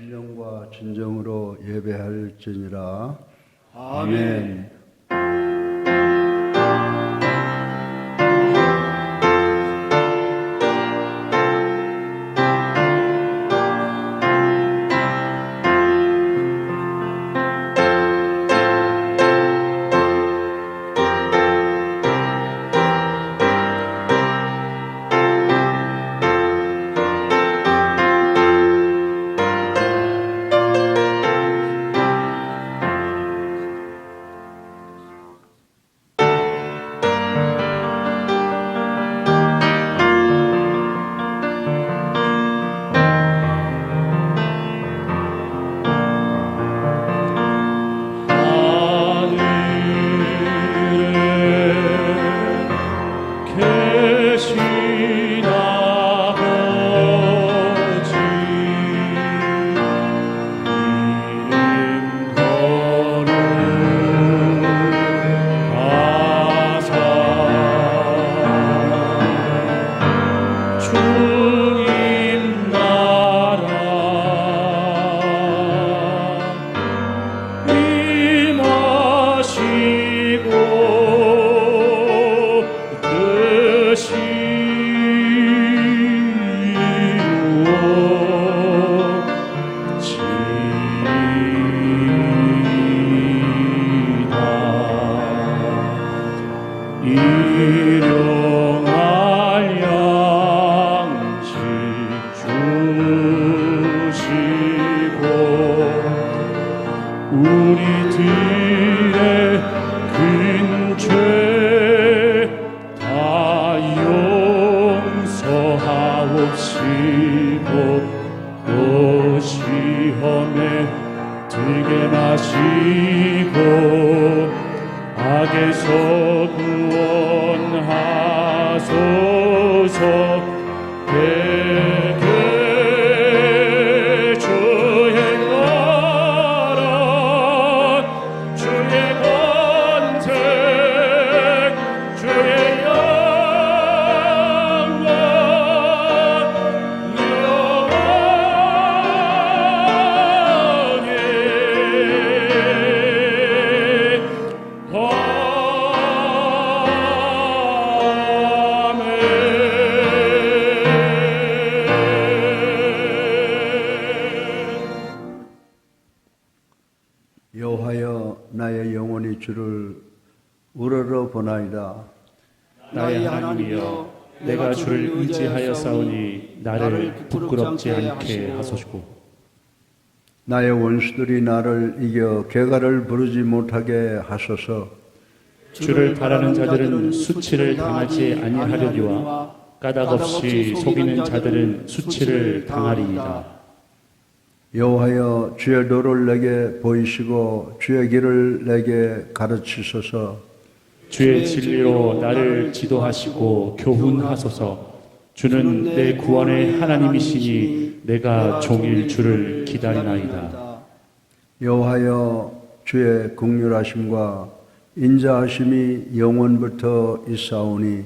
신령과 진정으로 예배할지니라. 아멘. 아멘. 일용할 양식 주시고 우리들의 근죄 다 용서하옵시고 또 시험에 들게 마시고 악에서 구원하소서. 대개 주의 나라 주의 권세 주의 영광 여호와여, 나의 영혼이 주를 우러러 보나이다. 나의 하나님이여, 내가 주를 의지하여 싸우니 나를 부끄럽지 않게 하소서. 나의 원수들이 나를 이겨 개가를 부르지 못하게 하소서. 주를 바라는 자들은 수치를 당하지 아니하려니와 까닭없이 속이는 자들은 수치를 당하리이다. 여호와여, 주의 도를 내게 보이시고 주의 길을 내게 가르치소서. 주의 진리로 나를 지도하시고 교훈하소서. 주는 내 구원의 하나님이시니 내가 종일 주를 기다리나이다. 여호와여, 주의 긍휼하심과 인자하심이 영원부터 있사오니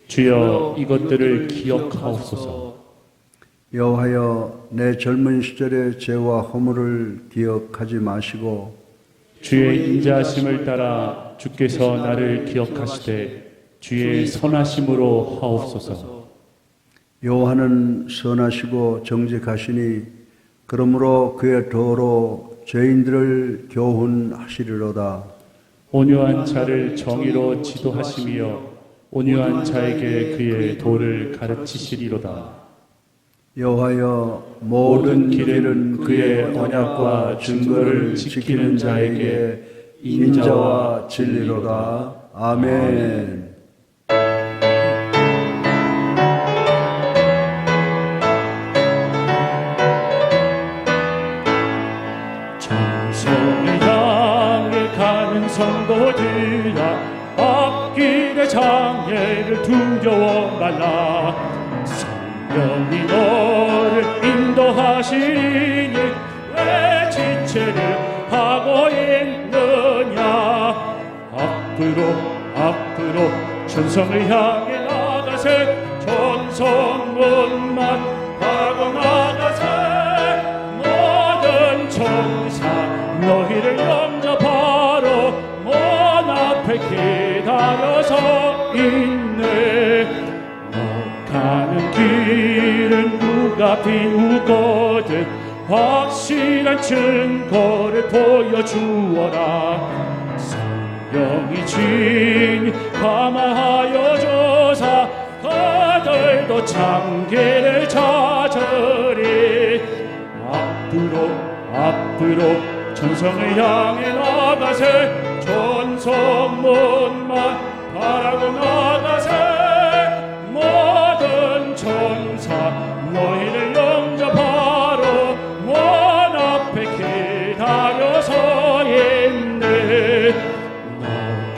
주여, 이것들을 기억하옵소서. 여호와여, 내 젊은 시절의 죄와 허물을 기억하지 마시고 주의 인자하심을 따라 주께서 나를 기억하시되 주의 선하심으로 하옵소서. 여호와는 선하시고 정직하시니 그러므로 그의 도로 죄인들을 교훈하시리로다. 온유한 자를 정의로 지도하시며 온유한 자에게 그의 도를 가르치시리로다. 여호와여, 모든 길은 그의 언약과 증거를 지키는 자에게 인자와 진리로다. 아멘. 정성을 향해 가는 성도들아, 앞길의 장애를 두려워 말라. 성령이 너를 인도하시니 왜 지체를 하고 있느냐. 앞으로 천성을 향해 나가세. 천성문만 하고 나가세. 기다려서 있네. 너 가는 길은 누가 비우거든 확실한 증거를 보여주어라. 성령이 진히 감화하여 줘서 그들도 참기를 찾으리. 앞으로 천성을 향해 나가세. 천성문만 바라고 나가세. 모든 천사 너희를 영접하러 문 앞에 기다려서 있네. 너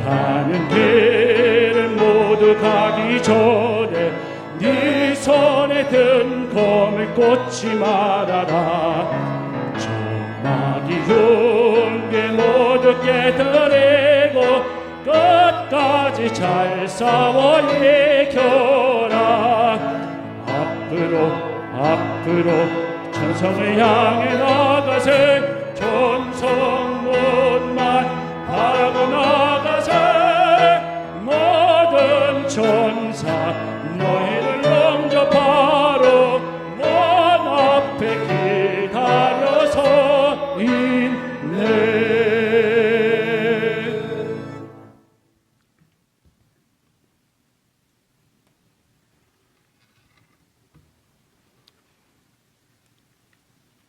가는 길을 모두 가기 전에 네 손에 든 검을 꽂지 말아라. 저마디 흉계 모두 깨뜨리고 끝까지 잘 싸워 이겨라. 앞으로 천성을 향해 나가세. 천성문만 바라고 나가세. 모든 천사 너희를 영접하러 문 앞에 기다려서 있네.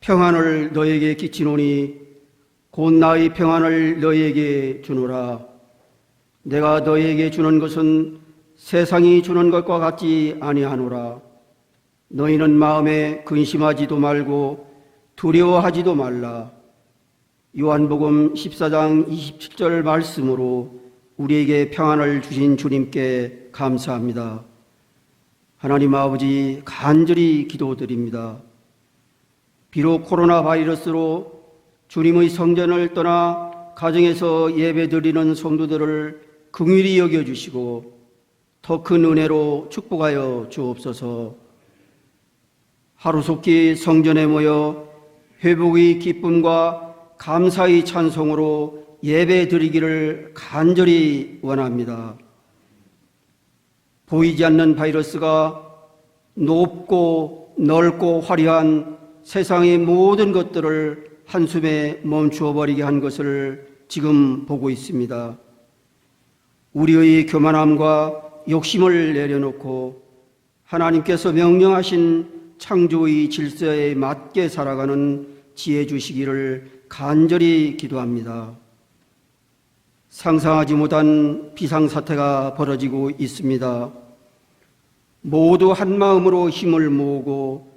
평안을 너에게 끼치노니 곧 나의 평안을 너에게 주노라. 내가 너에게 주는 것은 세상이 주는 것과 같지 아니하노라. 너희는 마음에 근심하지도 말고 두려워하지도 말라. 요한복음 14장 27절 말씀으로 우리에게 평안을 주신 주님께 감사합니다. 하나님 아버지, 간절히 기도드립니다. 비록 코로나 바이러스로 주님의 성전을 떠나 가정에서 예배드리는 성도들을 긍휼히 여겨주시고 더 큰 은혜로 축복하여 주옵소서. 하루속히 성전에 모여 회복의 기쁨과 감사의 찬송으로 예배드리기를 간절히 원합니다. 보이지 않는 바이러스가 높고 넓고 화려한 세상의 모든 것들을 한숨에 멈추어 버리게 한 것을 지금 보고 있습니다. 우리의 교만함과 욕심을 내려놓고 하나님께서 명령하신 창조의 질서에 맞게 살아가는 지혜 주시기를 간절히 기도합니다. 상상하지 못한 비상사태가 벌어지고 있습니다. 모두 한마음으로 힘을 모으고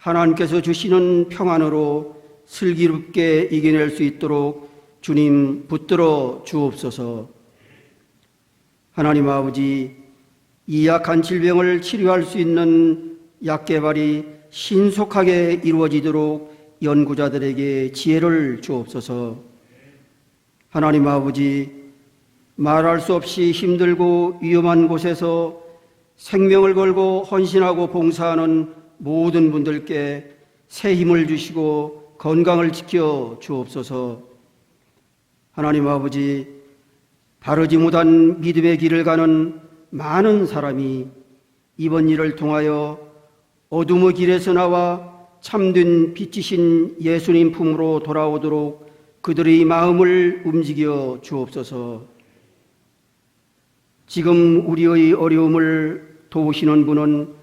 하나님께서 주시는 평안으로 슬기롭게 이겨낼 수 있도록 주님 붙들어 주옵소서. 하나님 아버지, 이 약한 질병을 치료할 수 있는 약 개발이 신속하게 이루어지도록 연구자들에게 지혜를 주옵소서. 하나님 아버지, 말할 수 없이 힘들고 위험한 곳에서 생명을 걸고 헌신하고 봉사하는 모든 분들께 새 힘을 주시고 건강을 지켜 주옵소서. 하나님 아버지, 바르지 못한 믿음의 길을 가는 많은 사람이 이번 일을 통하여 어둠의 길에서 나와 참된 빛이신 예수님 품으로 돌아오도록 그들의 마음을 움직여 주옵소서. 지금 우리의 어려움을 도우시는 분은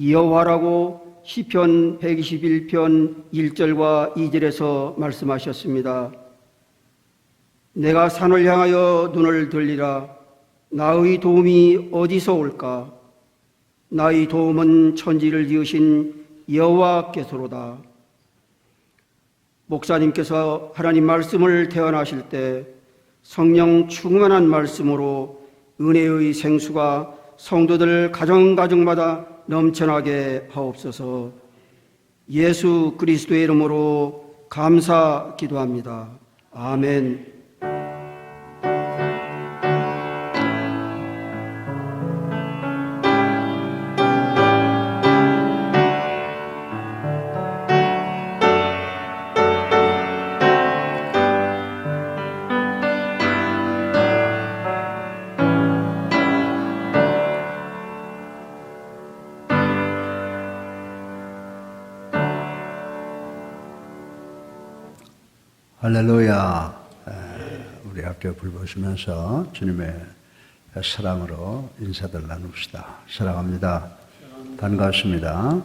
여호와라고 시편 121편 1절과 2절에서 말씀하셨습니다. 내가 산을 향하여 눈을 들리라. 나의 도움이 어디서 올까? 나의 도움은 천지를 지으신 여호와께서로다. 목사님께서 하나님 말씀을 대언하실 때 성령 충만한 말씀으로 은혜의 생수가 성도들 가정가정마다 넘쳐나게 하옵소서. 예수 그리스도의 이름으로 감사 기도합니다. 아멘. 할렐루야. 우리 함께 불 보시면서 주님의 사랑으로 인사들 나눕시다. 사랑합니다. 반갑습니다.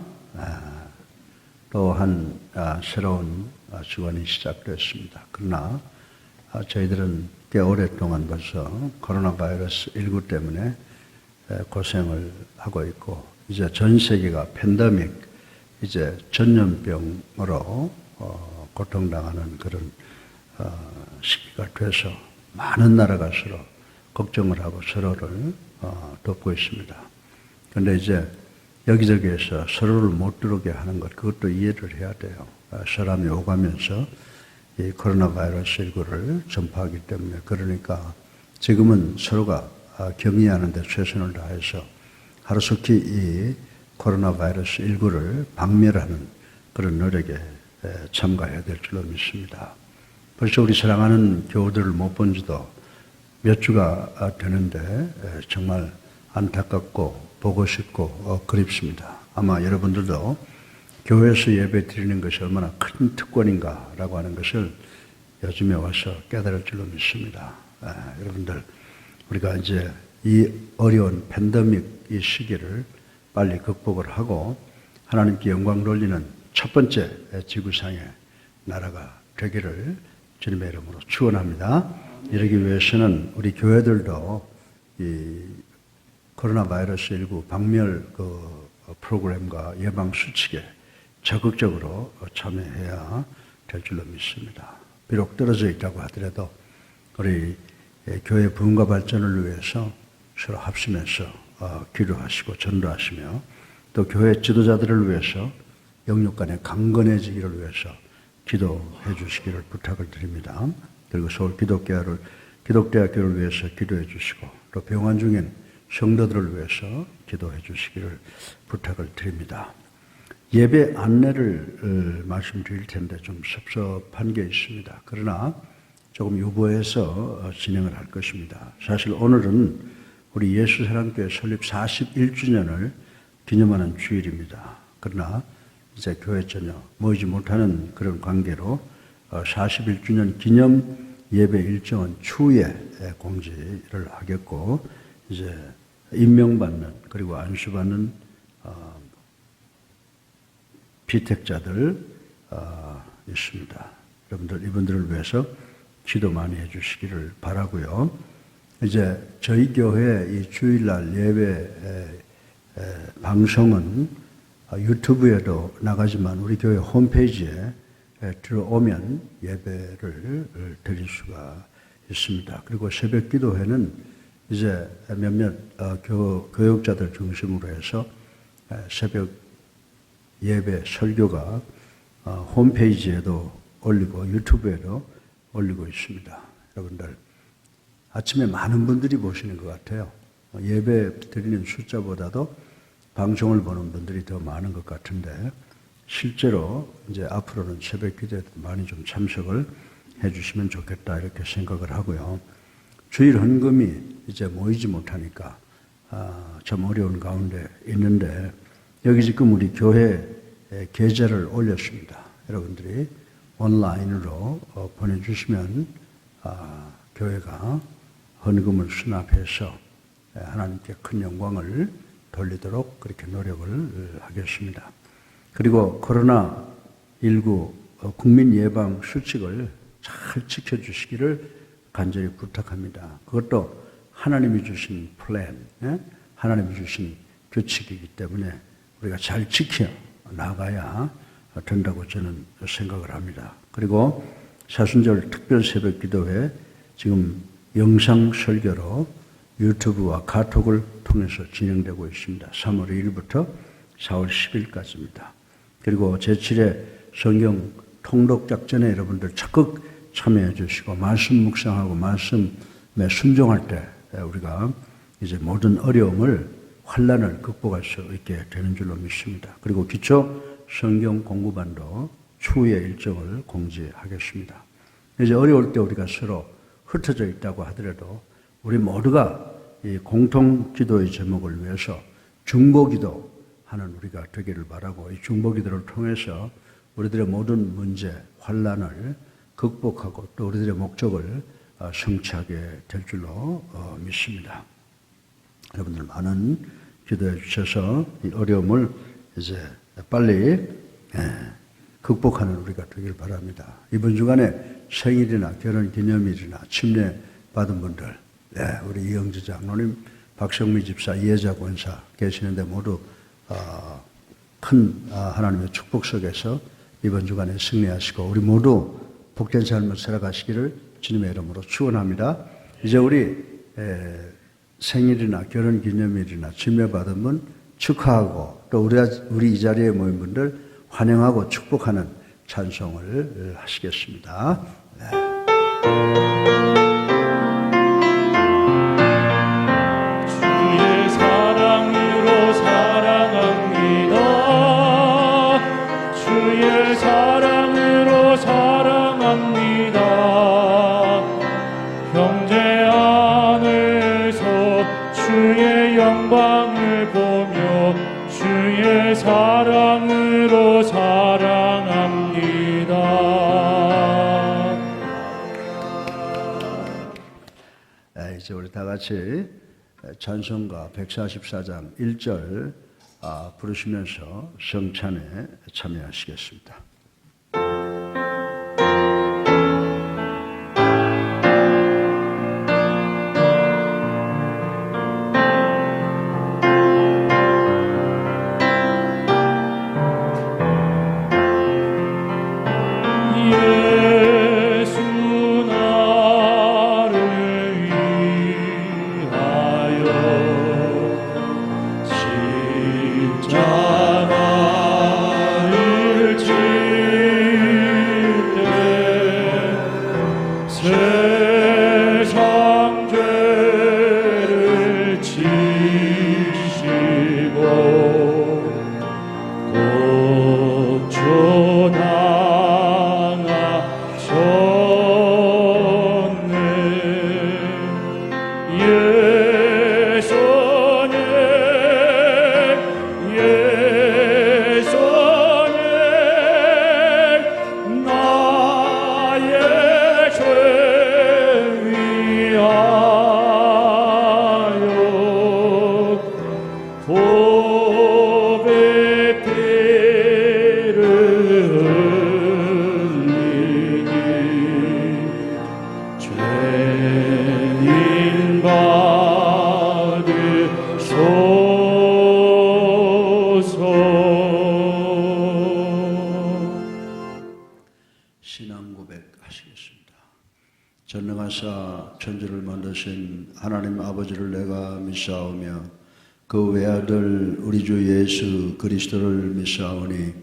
또한 새로운 주간이 시작됐습니다. 그러나 저희들은 꽤 오랫동안 벌써 코로나 바이러스 19 때문에 고생을 하고 있고, 이제 전 세계가 팬데믹, 이제 전염병으로 고통당하는 그런 시기가 돼서 많은 나라가 서로 걱정을 하고 서로를 돕고 있습니다. 그런데 이제 여기저기에서 서로를 못 들어오게 하는 것, 그것도 이해를 해야 돼요. 사람이 오가면서 이 코로나 바이러스 19를 전파하기 때문에. 그러니까 지금은 서로가 격리하는 데 최선을 다해서 하루속히 이 코로나 바이러스 19를 박멸하는 그런 노력에 참가해야 될 줄로 믿습니다. 벌써 우리 사랑하는 교우들을 못 본 지도 몇 주가 되는데 정말 안타깝고 보고 싶고 그립습니다. 아마 여러분들도 교회에서 예배 드리는 것이 얼마나 큰 특권인가라고 하는 것을 요즘에 와서 깨달을 줄로 믿습니다. 여러분들, 우리가 이제 이 어려운 팬데믹 이 시기를 빨리 극복을 하고 하나님께 영광 돌리는 첫 번째 지구상의 나라가 되기를 주님의 이름으로 축원합니다. 이러기 위해서는 우리 교회들도 이 코로나 바이러스 19 박멸 프로그램과 예방 수칙에 적극적으로 참여해야 될 줄로 믿습니다. 비록 떨어져 있다고 하더라도 우리 교회 부흥과 발전을 위해서 서로 합심해서 기도하시고 전도하시며, 또 교회 지도자들을 위해서 영육 간에 강건해지기를 위해서 기도해 주시기를 부탁을 드립니다. 그리고 서울 기독대학교를 위해서 기도해 주시고, 또 병환 중인 성도들을 위해서 기도해 주시기를 부탁을 드립니다. 예배 안내를 말씀드릴 텐데 좀 섭섭한 게 있습니다. 그러나 조금 유보해서 진행을 할 것입니다. 사실 오늘은 우리 예수사랑교회 설립 41주년을 기념하는 주일입니다. 그러나 이제 교회 전혀 모이지 못하는 그런 관계로 41주년 기념 예배 일정은 추후에 공지를 하겠고, 이제 임명받는 그리고 안수받는 피택자들 있습니다. 여러분들 이분들을 위해서 기도 많이 해주시기를 바라고요. 이제 저희 교회 이 주일날 예배 방송은 유튜브에도 나가지만 우리 교회 홈페이지에 들어오면 예배를 드릴 수가 있습니다. 그리고 새벽 기도회는 이제 몇몇 교육자들 중심으로 해서 새벽 예배 설교가 홈페이지에도 올리고 유튜브에도 올리고 있습니다. 여러분들 아침에 많은 분들이 보시는 것 같아요. 예배 드리는 숫자보다도 방송을 보는 분들이 더 많은 것 같은데, 실제로 이제 앞으로는 새벽 기도에 많이 좀 참석을 해주시면 좋겠다 이렇게 생각을 하고요. 주일 헌금이 이제 모이지 못하니까 참 어려운 가운데 있는데, 여기 지금 우리 교회 계좌를 올렸습니다. 여러분들이 온라인으로 보내주시면 교회가 헌금을 수납해서 하나님께 큰 영광을 돌리도록 그렇게 노력을 하겠습니다. 그리고 코로나19 국민 예방 수칙을 잘 지켜주시기를 간절히 부탁합니다. 그것도 하나님이 주신 플랜, 하나님이 주신 규칙이기 때문에 우리가 잘 지켜 나가야 된다고 저는 생각을 합니다. 그리고 사순절 특별 새벽 기도회 지금 영상 설교로 유튜브와 카톡을 통해서 진행되고 있습니다. 3월 2일부터 4월 10일까지입니다. 그리고 제7회 성경 통독 작전에 여러분들 적극 참여해 주시고, 말씀 묵상하고 말씀에 순종할 때 우리가 이제 모든 어려움을, 환난을 극복할 수 있게 되는 줄로 믿습니다. 그리고 기초 성경 공부반도 추후에 일정을 공지하겠습니다. 이제 어려울 때 우리가 서로 흩어져 있다고 하더라도 우리 모두가 이 공통 기도의 제목을 위해서 중보기도 하는 우리가 되기를 바라고, 이 중보기도를 통해서 우리들의 모든 문제, 환난을 극복하고 또 우리들의 목적을 성취하게 될 줄로 믿습니다. 여러분들 많은 기도해 주셔서 이 어려움을 이제 빨리 극복하는 우리가 되길 바랍니다. 이번 주간에 생일이나 결혼 기념일이나 침례 받은 분들, 우리 이영주 장로님, 박성미 집사, 이혜자 권사 계시는데 모두 큰 하나님의 축복 속에서 이번 주간에 승리하시고 우리 모두 복된 삶을 살아가시기를 주님의 이름으로 축원합니다. 이제 우리 생일이나 결혼 기념일이나 침례 받은 분 축하하고 또 우리 이 자리에 모인 분들 환영하고 축복하는 찬송을 하시겠습니다. 주의 사랑으로 사랑합니다. 주의 사랑으로 사랑합니다. 형제 안에서 주의 영광을 보며 주의 사랑으로 사랑합니다. 이제 우리 다 같이 찬송가 144장 1절 부르시면서 성찬에 참여하시겠습니다. 세상 죄를 지시고 고쳐나가셨네. 예수님 나의 죄 위하여 보배 피를 흘리니 죄인 받으소서. 신앙 고백하시겠습니다. 전능하사 천지를 만드신 하나님 아버지를 내가 믿사오며 그 외아들 우리 주 예수 그리스도를 믿사오니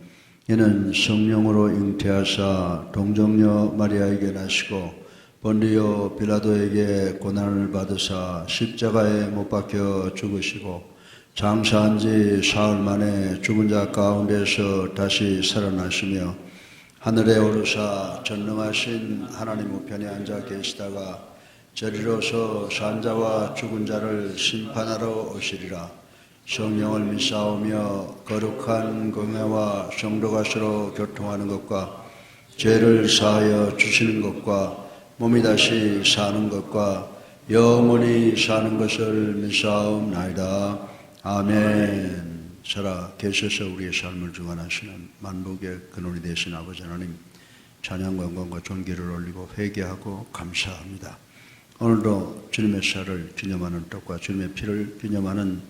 이는 성령으로 잉태하사 동정녀 마리아에게 나시고 본디오 빌라도에게 고난을 받으사 십자가에 못 박혀 죽으시고 장사한 지 사흘 만에 죽은 자 가운데서 다시 살아나시며 하늘에 오르사 전능하신 하나님 우편에 앉아 계시다가 저리로서 산자와 죽은 자를 심판하러 오시리라. 성령을 믿사오며 거룩한 공회와 성도가 서로 교통하는 것과 죄를 사하여 주시는 것과 몸이 다시 사는 것과 영원히 사는 것을 믿사옵나이다. 아멘. 살아 계셔서 우리의 삶을 주관하시는 만복의 근원이 되신 아버지 하나님, 찬양과 영광과 존귀를 올리고 회개하고 감사합니다. 오늘도 주님의 살을 기념하는 떡과 주님의 피를 기념하는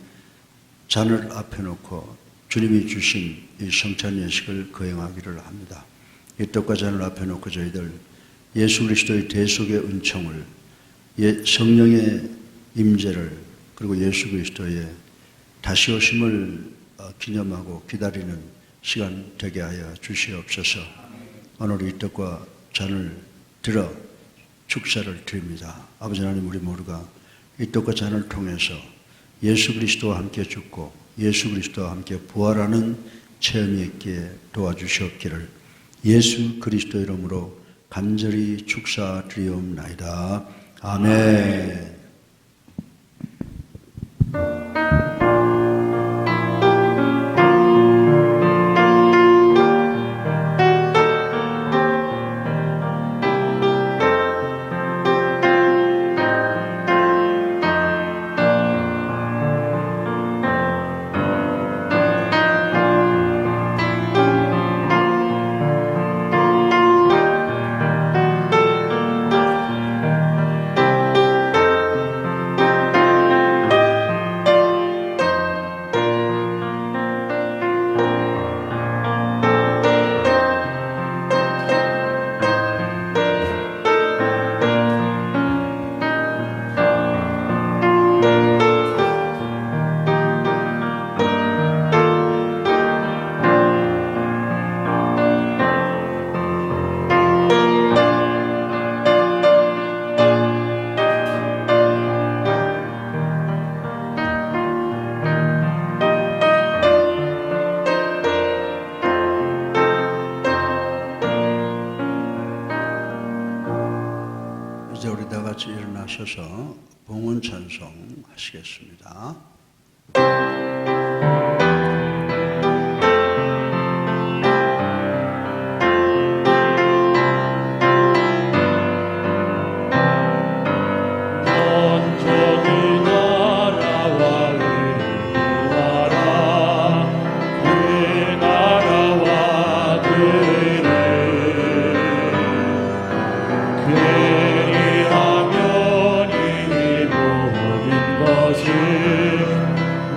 잔을 앞에 놓고 주님이 주신 이 성찬 예식을 거행하기를 합니다. 이 떡과 잔을 앞에 놓고 저희들 예수 그리스도의 대속의 은총을, 성령의 임재를, 그리고 예수 그리스도의 다시 오심을 기념하고 기다리는 시간 되게 하여 주시옵소서. 오늘 이 떡과 잔을 들어 축사를 드립니다. 아버지 하나님, 우리 모두가 이 떡과 잔을 통해서 예수 그리스도와 함께 죽고 예수 그리스도와 함께 부활하는 체험이 있기에 도와주시옵기를 예수 그리스도 이름으로 간절히 축사드리옵나이다. 아멘. 찬송하시겠습니다.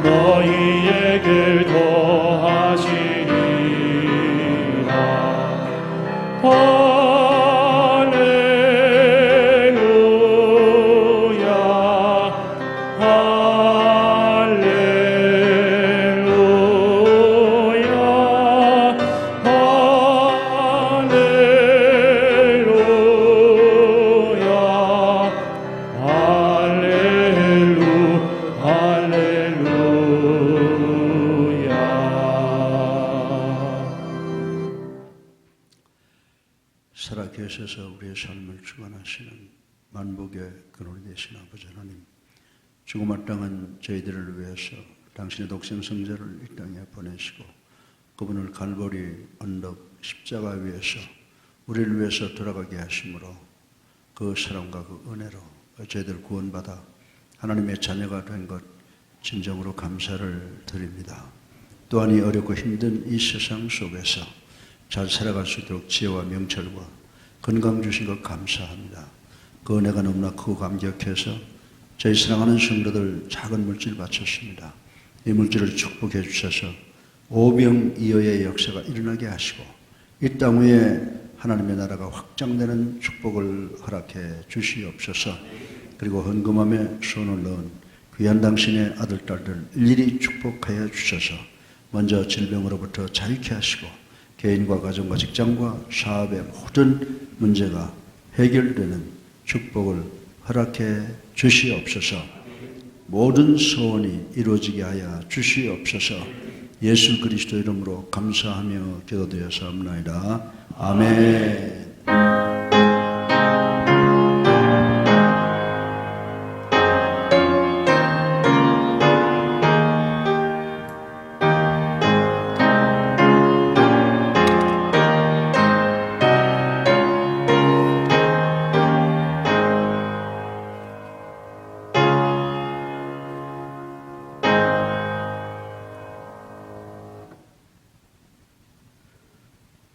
너희에게 더하시리라. 할렐루야 할렐루야 살아계셔서 우리의 삶을 주관하시는 만복의 근원이 되신 아버지 하나님, 죽음의 땅은 저희들을 위해서 당신의 독생 성자를 이 땅에 보내시고 그분을 갈보리 언덕 십자가 위에서 우리를 위해서 돌아가게 하심으로 그 사랑과 그 은혜로 저희들 구원받아 하나님의 자녀가 된 것 진정으로 감사를 드립니다. 또한 이 어렵고 힘든 이 세상 속에서 잘 살아갈 수 있도록 지혜와 명철과 건강 주신 것 감사합니다. 그 은혜가 너무나 크고 감격해서 저희 사랑하는 성도들 작은 물질 바쳤습니다. 이 물질을 축복해 주셔서 오병이어의 역사가 일어나게 하시고 이 땅 위에 하나님의 나라가 확장되는 축복을 허락해 주시옵소서. 그리고 헌금함에 손을 넣은 귀한 당신의 아들, 딸들 일일이 축복하여 주셔서 먼저 질병으로부터 자유케 하시고 개인과 가정과 직장과 사업의 모든 문제가 해결되는 축복을 허락해 주시옵소서. 모든 소원이 이루어지게 하여 주시옵소서. 예수 그리스도 이름으로 감사하며 기도드렸사옵나이다. 아멘.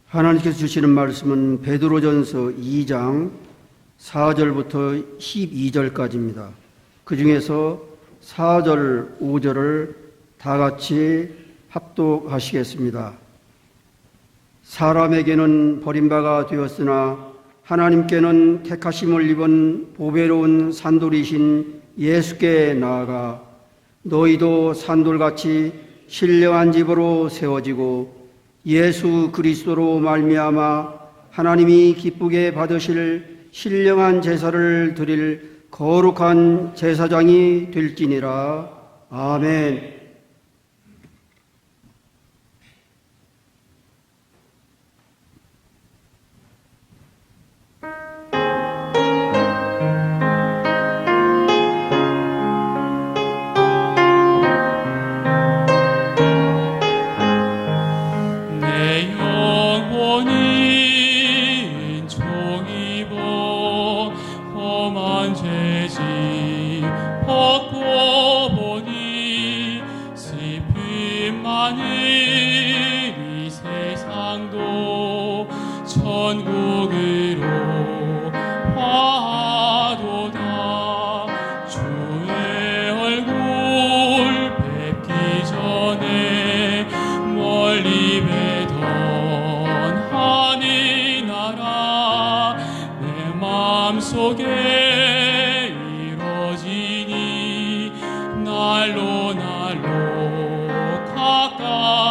하나님께서 주시는 말씀은 베드로전서 2장 4절부터 12절까지입니다. 그 중에서 4절, 5절을 다 같이 합독하시겠습니다. 사람에게는 버림바가 되었으나 하나님께는 택하심을 입은 보배로운 산돌이신 예수께 나아가 너희도 산돌같이 신령한 집으로 세워지고 예수 그리스도로 말미암아 하나님이 기쁘게 받으실 신령한 제사를 드릴 거룩한 제사장이 될지니라. 아멘. 천국으로 화도다. 주의 얼굴 뵙기 전에 멀리 뵈던 하늘나라 내 마음속에 이루어지니 날로 날로 가까이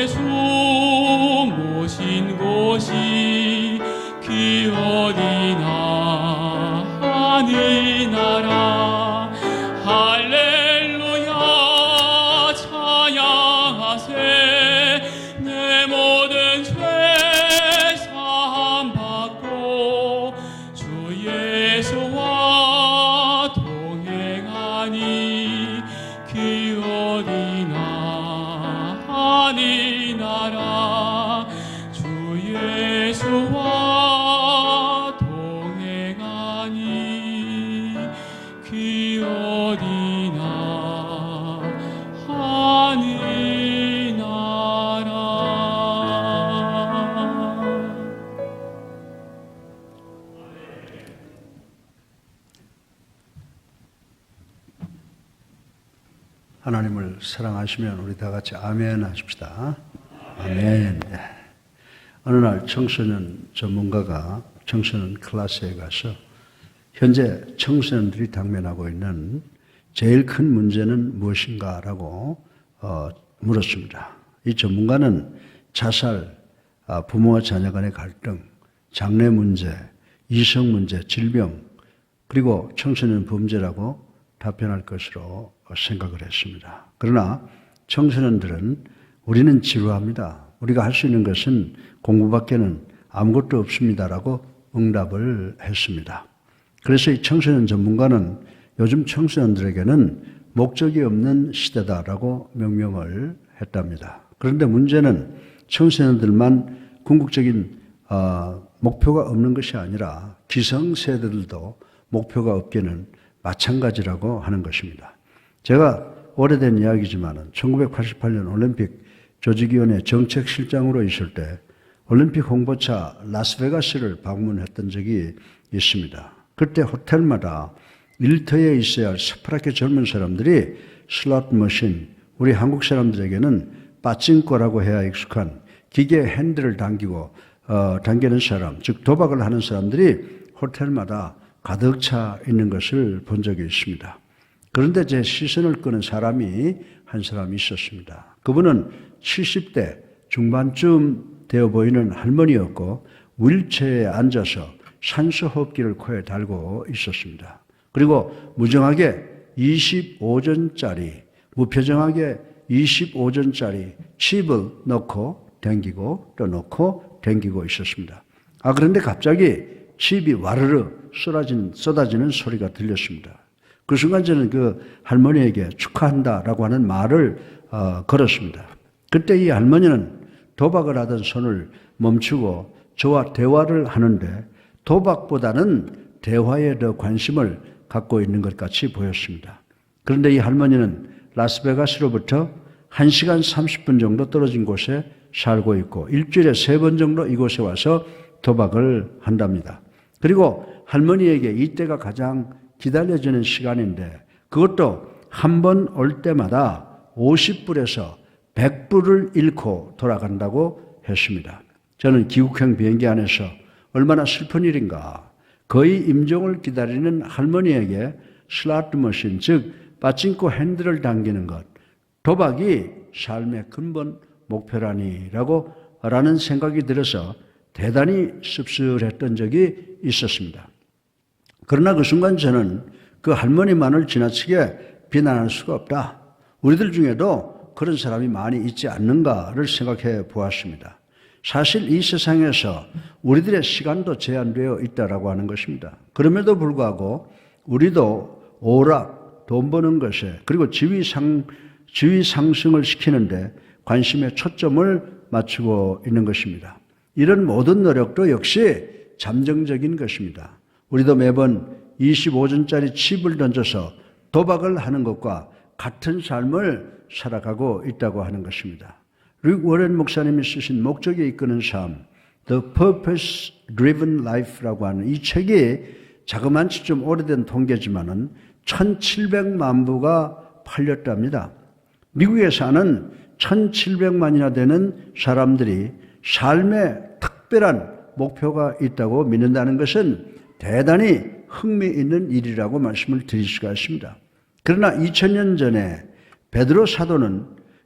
예수 모신 곳이 기어디나 하늘나라 할렐루야 찬양하세 내 모든 죄 사함받고 주 예수와 동행하니 기어디나 하늘나라 주 예수와 동행하니 기어디나 하늘나라. 하나님을 사랑하시면 우리 다 같이 아멘 하십시다. 아멘. 어느 날 청소년 전문가가 청소년 클래스에 가서 현재 청소년들이 당면하고 있는 제일 큰 문제는 무엇인가라고 물었습니다. 이 전문가는 자살, 부모와 자녀 간의 갈등, 장래 문제, 이성 문제, 질병, 그리고 청소년 범죄라고 답변할 것으로 생각을 했습니다. 그러나 청소년들은 우리는 지루합니다. 우리가 할 수 있는 것은 공부밖에는 아무것도 없습니다라고 응답을 했습니다. 그래서 이 청소년 전문가는 요즘 청소년들에게는 목적이 없는 시대다라고 명명을 했답니다. 그런데 문제는 청소년들만 궁극적인 목표가 없는 것이 아니라 기성세대들도 목표가 없기는 마찬가지라고 하는 것입니다. 제가 오래된 이야기지만 1988년 올림픽 조직위원회 정책실장으로 있을 때 올림픽 홍보차 라스베가스를 방문했던 적이 있습니다. 그때 호텔마다 일터에 있어야 할 새파랗게 젊은 사람들이 슬롯 머신, 우리 한국 사람들에게는 빠찡코라고 해야 익숙한 기계 핸들을 당기는 사람, 즉 도박을 하는 사람들이 호텔마다 가득 차 있는 것을 본 적이 있습니다. 그런데 제 시선을 끄는 사람이 한 사람이 있었습니다. 그분은 70대 중반쯤 되어 보이는 할머니였고 휠체어에 앉아서 산소호흡기를 코에 달고 있었습니다. 그리고 무정하게 25전짜리, 무표정하게 25전짜리 칩을 넣고 댕기고 또 넣고 댕기고 있었습니다. 그런데 갑자기 칩이 와르르 쏟아지는 소리가 들렸습니다. 그 순간 저는 그 할머니에게 축하한다라고 하는 말을 걸었습니다. 그때 이 할머니는 도박을 하던 손을 멈추고 저와 대화를 하는데 도박보다는 대화에 더 관심을 갖고 있는 것 같이 보였습니다. 그런데 이 할머니는 라스베가스로부터 1시간 30분 정도 떨어진 곳에 살고 있고 일주일에 3번 정도 이곳에 와서 도박을 한답니다. 그리고 할머니에게 이때가 가장 기다려지는 시간인데 그것도 한 번 올 때마다 50불에서 100불을 잃고 돌아간다고 했습니다. 저는 기국형 비행기 안에서 얼마나 슬픈 일인가. 거의 임종을 기다리는 할머니에게 슬롯 머신, 즉 빠찡코 핸들을 당기는 것, 도박이 삶의 근본 목표라는 생각이 들어서 대단히 씁쓸했던 적이 있었습니다. 그러나 그 순간 저는 그 할머니만을 지나치게 비난할 수가 없다. 우리들 중에도 그런 사람이 많이 있지 않는가를 생각해 보았습니다. 사실 이 세상에서 우리들의 시간도 제한되어 있다라고 하는 것입니다. 그럼에도 불구하고 우리도 오락, 돈 버는 것에 그리고 지위 상승을 시키는데 관심의 초점을 맞추고 있는 것입니다. 이런 모든 노력도 역시 잠정적인 것입니다. 우리도 매번 25전짜리 칩을 던져서 도박을 하는 것과 같은 삶을 살아가고 있다고 하는 것입니다. 릭 워렌 목사님이 쓰신 목적에 이끄는 삶, The Purpose Driven Life라고 하는 이 책이 자그만치 좀 오래된 통계지만은 1,700만 부가 팔렸답니다. 미국에 사는 1,700만이나 되는 사람들이 삶에 특별한 목표가 있다고 믿는다는 것은 대단히 흥미있는 일이라고 말씀을 드릴 수가 있습니다. 그러나 2000년 전에 베드로 사도는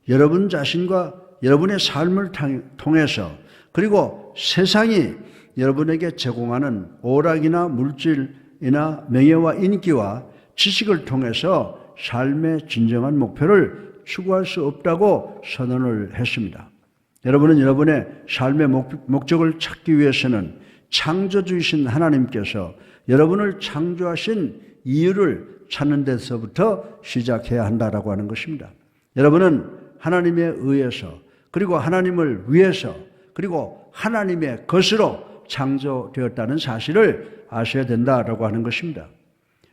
여러분 자신과 여러분의 삶을 통해서 그리고 세상이 여러분에게 제공하는 오락이나 물질이나 명예와 인기와 지식을 통해서 삶의 진정한 목표를 추구할 수 없다고 선언을 했습니다. 여러분은 여러분의 삶의 목적을 찾기 위해서는 창조주이신 하나님께서 여러분을 창조하신 이유를 찾는 데서부터 시작해야 한다라고 하는 것입니다. 여러분은 하나님에 의해서 그리고 하나님을 위해서 그리고 하나님의 것으로 창조되었다는 사실을 아셔야 된다라고 하는 것입니다.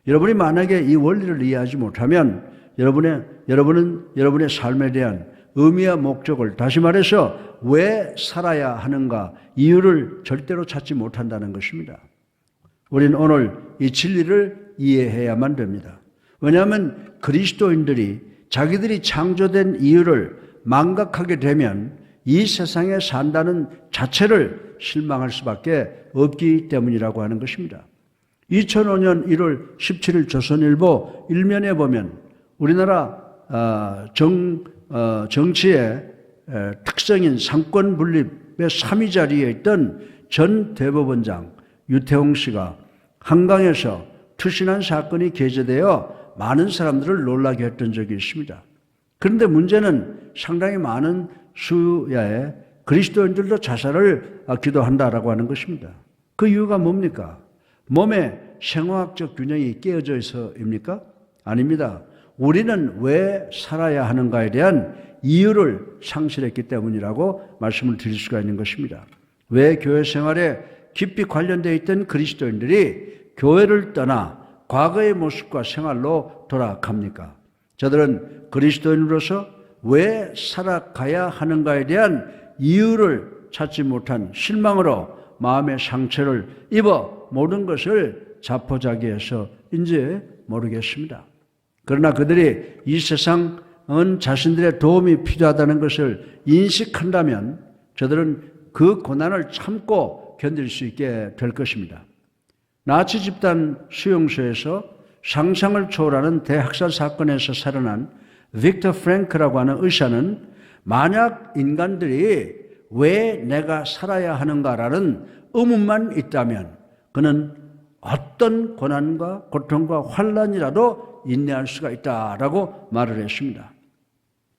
여러분이 만약에 이 원리를 이해하지 못하면 여러분은 여러분의 삶에 대한 의미와 목적을, 다시 말해서 왜 살아야 하는가 이유를 절대로 찾지 못한다는 것입니다. 우리는 오늘 이 진리를 이해해야만 됩니다. 왜냐하면 그리스도인들이 자기들이 창조된 이유를 망각하게 되면 이 세상에 산다는 자체를 실망할 수밖에 없기 때문이라고 하는 것입니다. 2005년 1월 17일 조선일보 일면에 보면 우리나라 정치의 특성인 상권 분립의 3위 자리에 있던 전 대법원장 유태홍 씨가 한강에서 투신한 사건이 게재되어 많은 사람들을 놀라게 했던 적이 있습니다. 그런데 문제는 상당히 많은 수야의 그리스도인들도 자살을 기도한다라고 하는 것입니다. 그 이유가 뭡니까? 몸의 생화학적 균형이 깨어져 있어입니까? 아닙니다. 우리는 왜 살아야 하는가에 대한 이유를 상실했기 때문이라고 말씀을 드릴 수가 있는 것입니다. 왜 교회 생활에 깊이 관련되어 있던 그리스도인들이 교회를 떠나 과거의 모습과 생활로 돌아갑니까? 저들은 그리스도인으로서 왜 살아가야 하는가에 대한 이유를 찾지 못한 실망으로 마음의 상처를 입어 모든 것을 자포자기해서인지 모르겠습니다. 그러나 그들이 이 세상은 자신들의 도움이 필요하다는 것을 인식한다면 저들은 그 고난을 참고 견딜 수 있게 될 것입니다. 나치 집단 수용소에서 상상을 초월하는 대학살 사건에서 살아난 빅터 프랭크라고 하는 의사는 만약 인간들이 왜 내가 살아야 하는가라는 의문만 있다면 그는 어떤 고난과 고통과 환난이라도 인내할 수가 있다라고 말을 했습니다.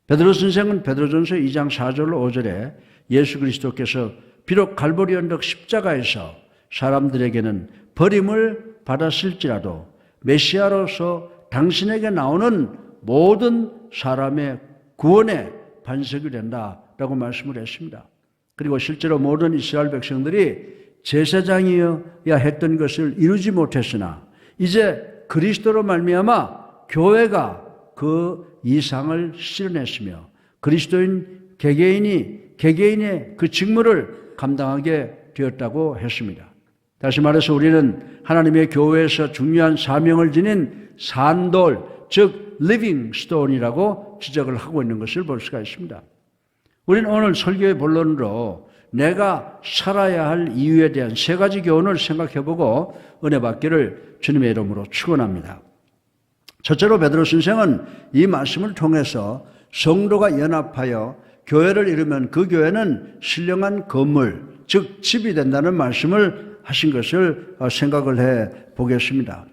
베드로 선생은 베드로전서 2장 4절로 5절에 예수 그리스도께서 비록 갈보리 언덕 십자가에서 사람들에게는 버림을 받았을지라도 메시아로서 당신에게 나오는 모든 사람의 구원의 반석이 된다라고 말씀을 했습니다. 그리고 실제로 모든 이스라엘 백성들이 제사장이어야 했던 것을 이루지 못했으나 이제 그리스도로 말미암아 교회가 그 이상을 실현했으며 그리스도인 개개인의 그 직무를 감당하게 되었다고 했습니다. 다시 말해서 우리는 하나님의 교회에서 중요한 사명을 지닌 산돌, 즉 리빙 스톤이라고 지적을 하고 있는 것을 볼 수가 있습니다. 우리는 오늘 설교의 본론으로 내가 살아야 할 이유에 대한 세 가지 교훈을 생각해보고 은혜 받기를 주님의 이름으로 축원합니다. 첫째로 베드로 선생은 이 말씀을 통해서 성도가 연합하여 교회를 이루면 그 교회는 신령한 건물, 즉 집이 된다는 말씀을 하신 것을 생각을 해 보겠습니다.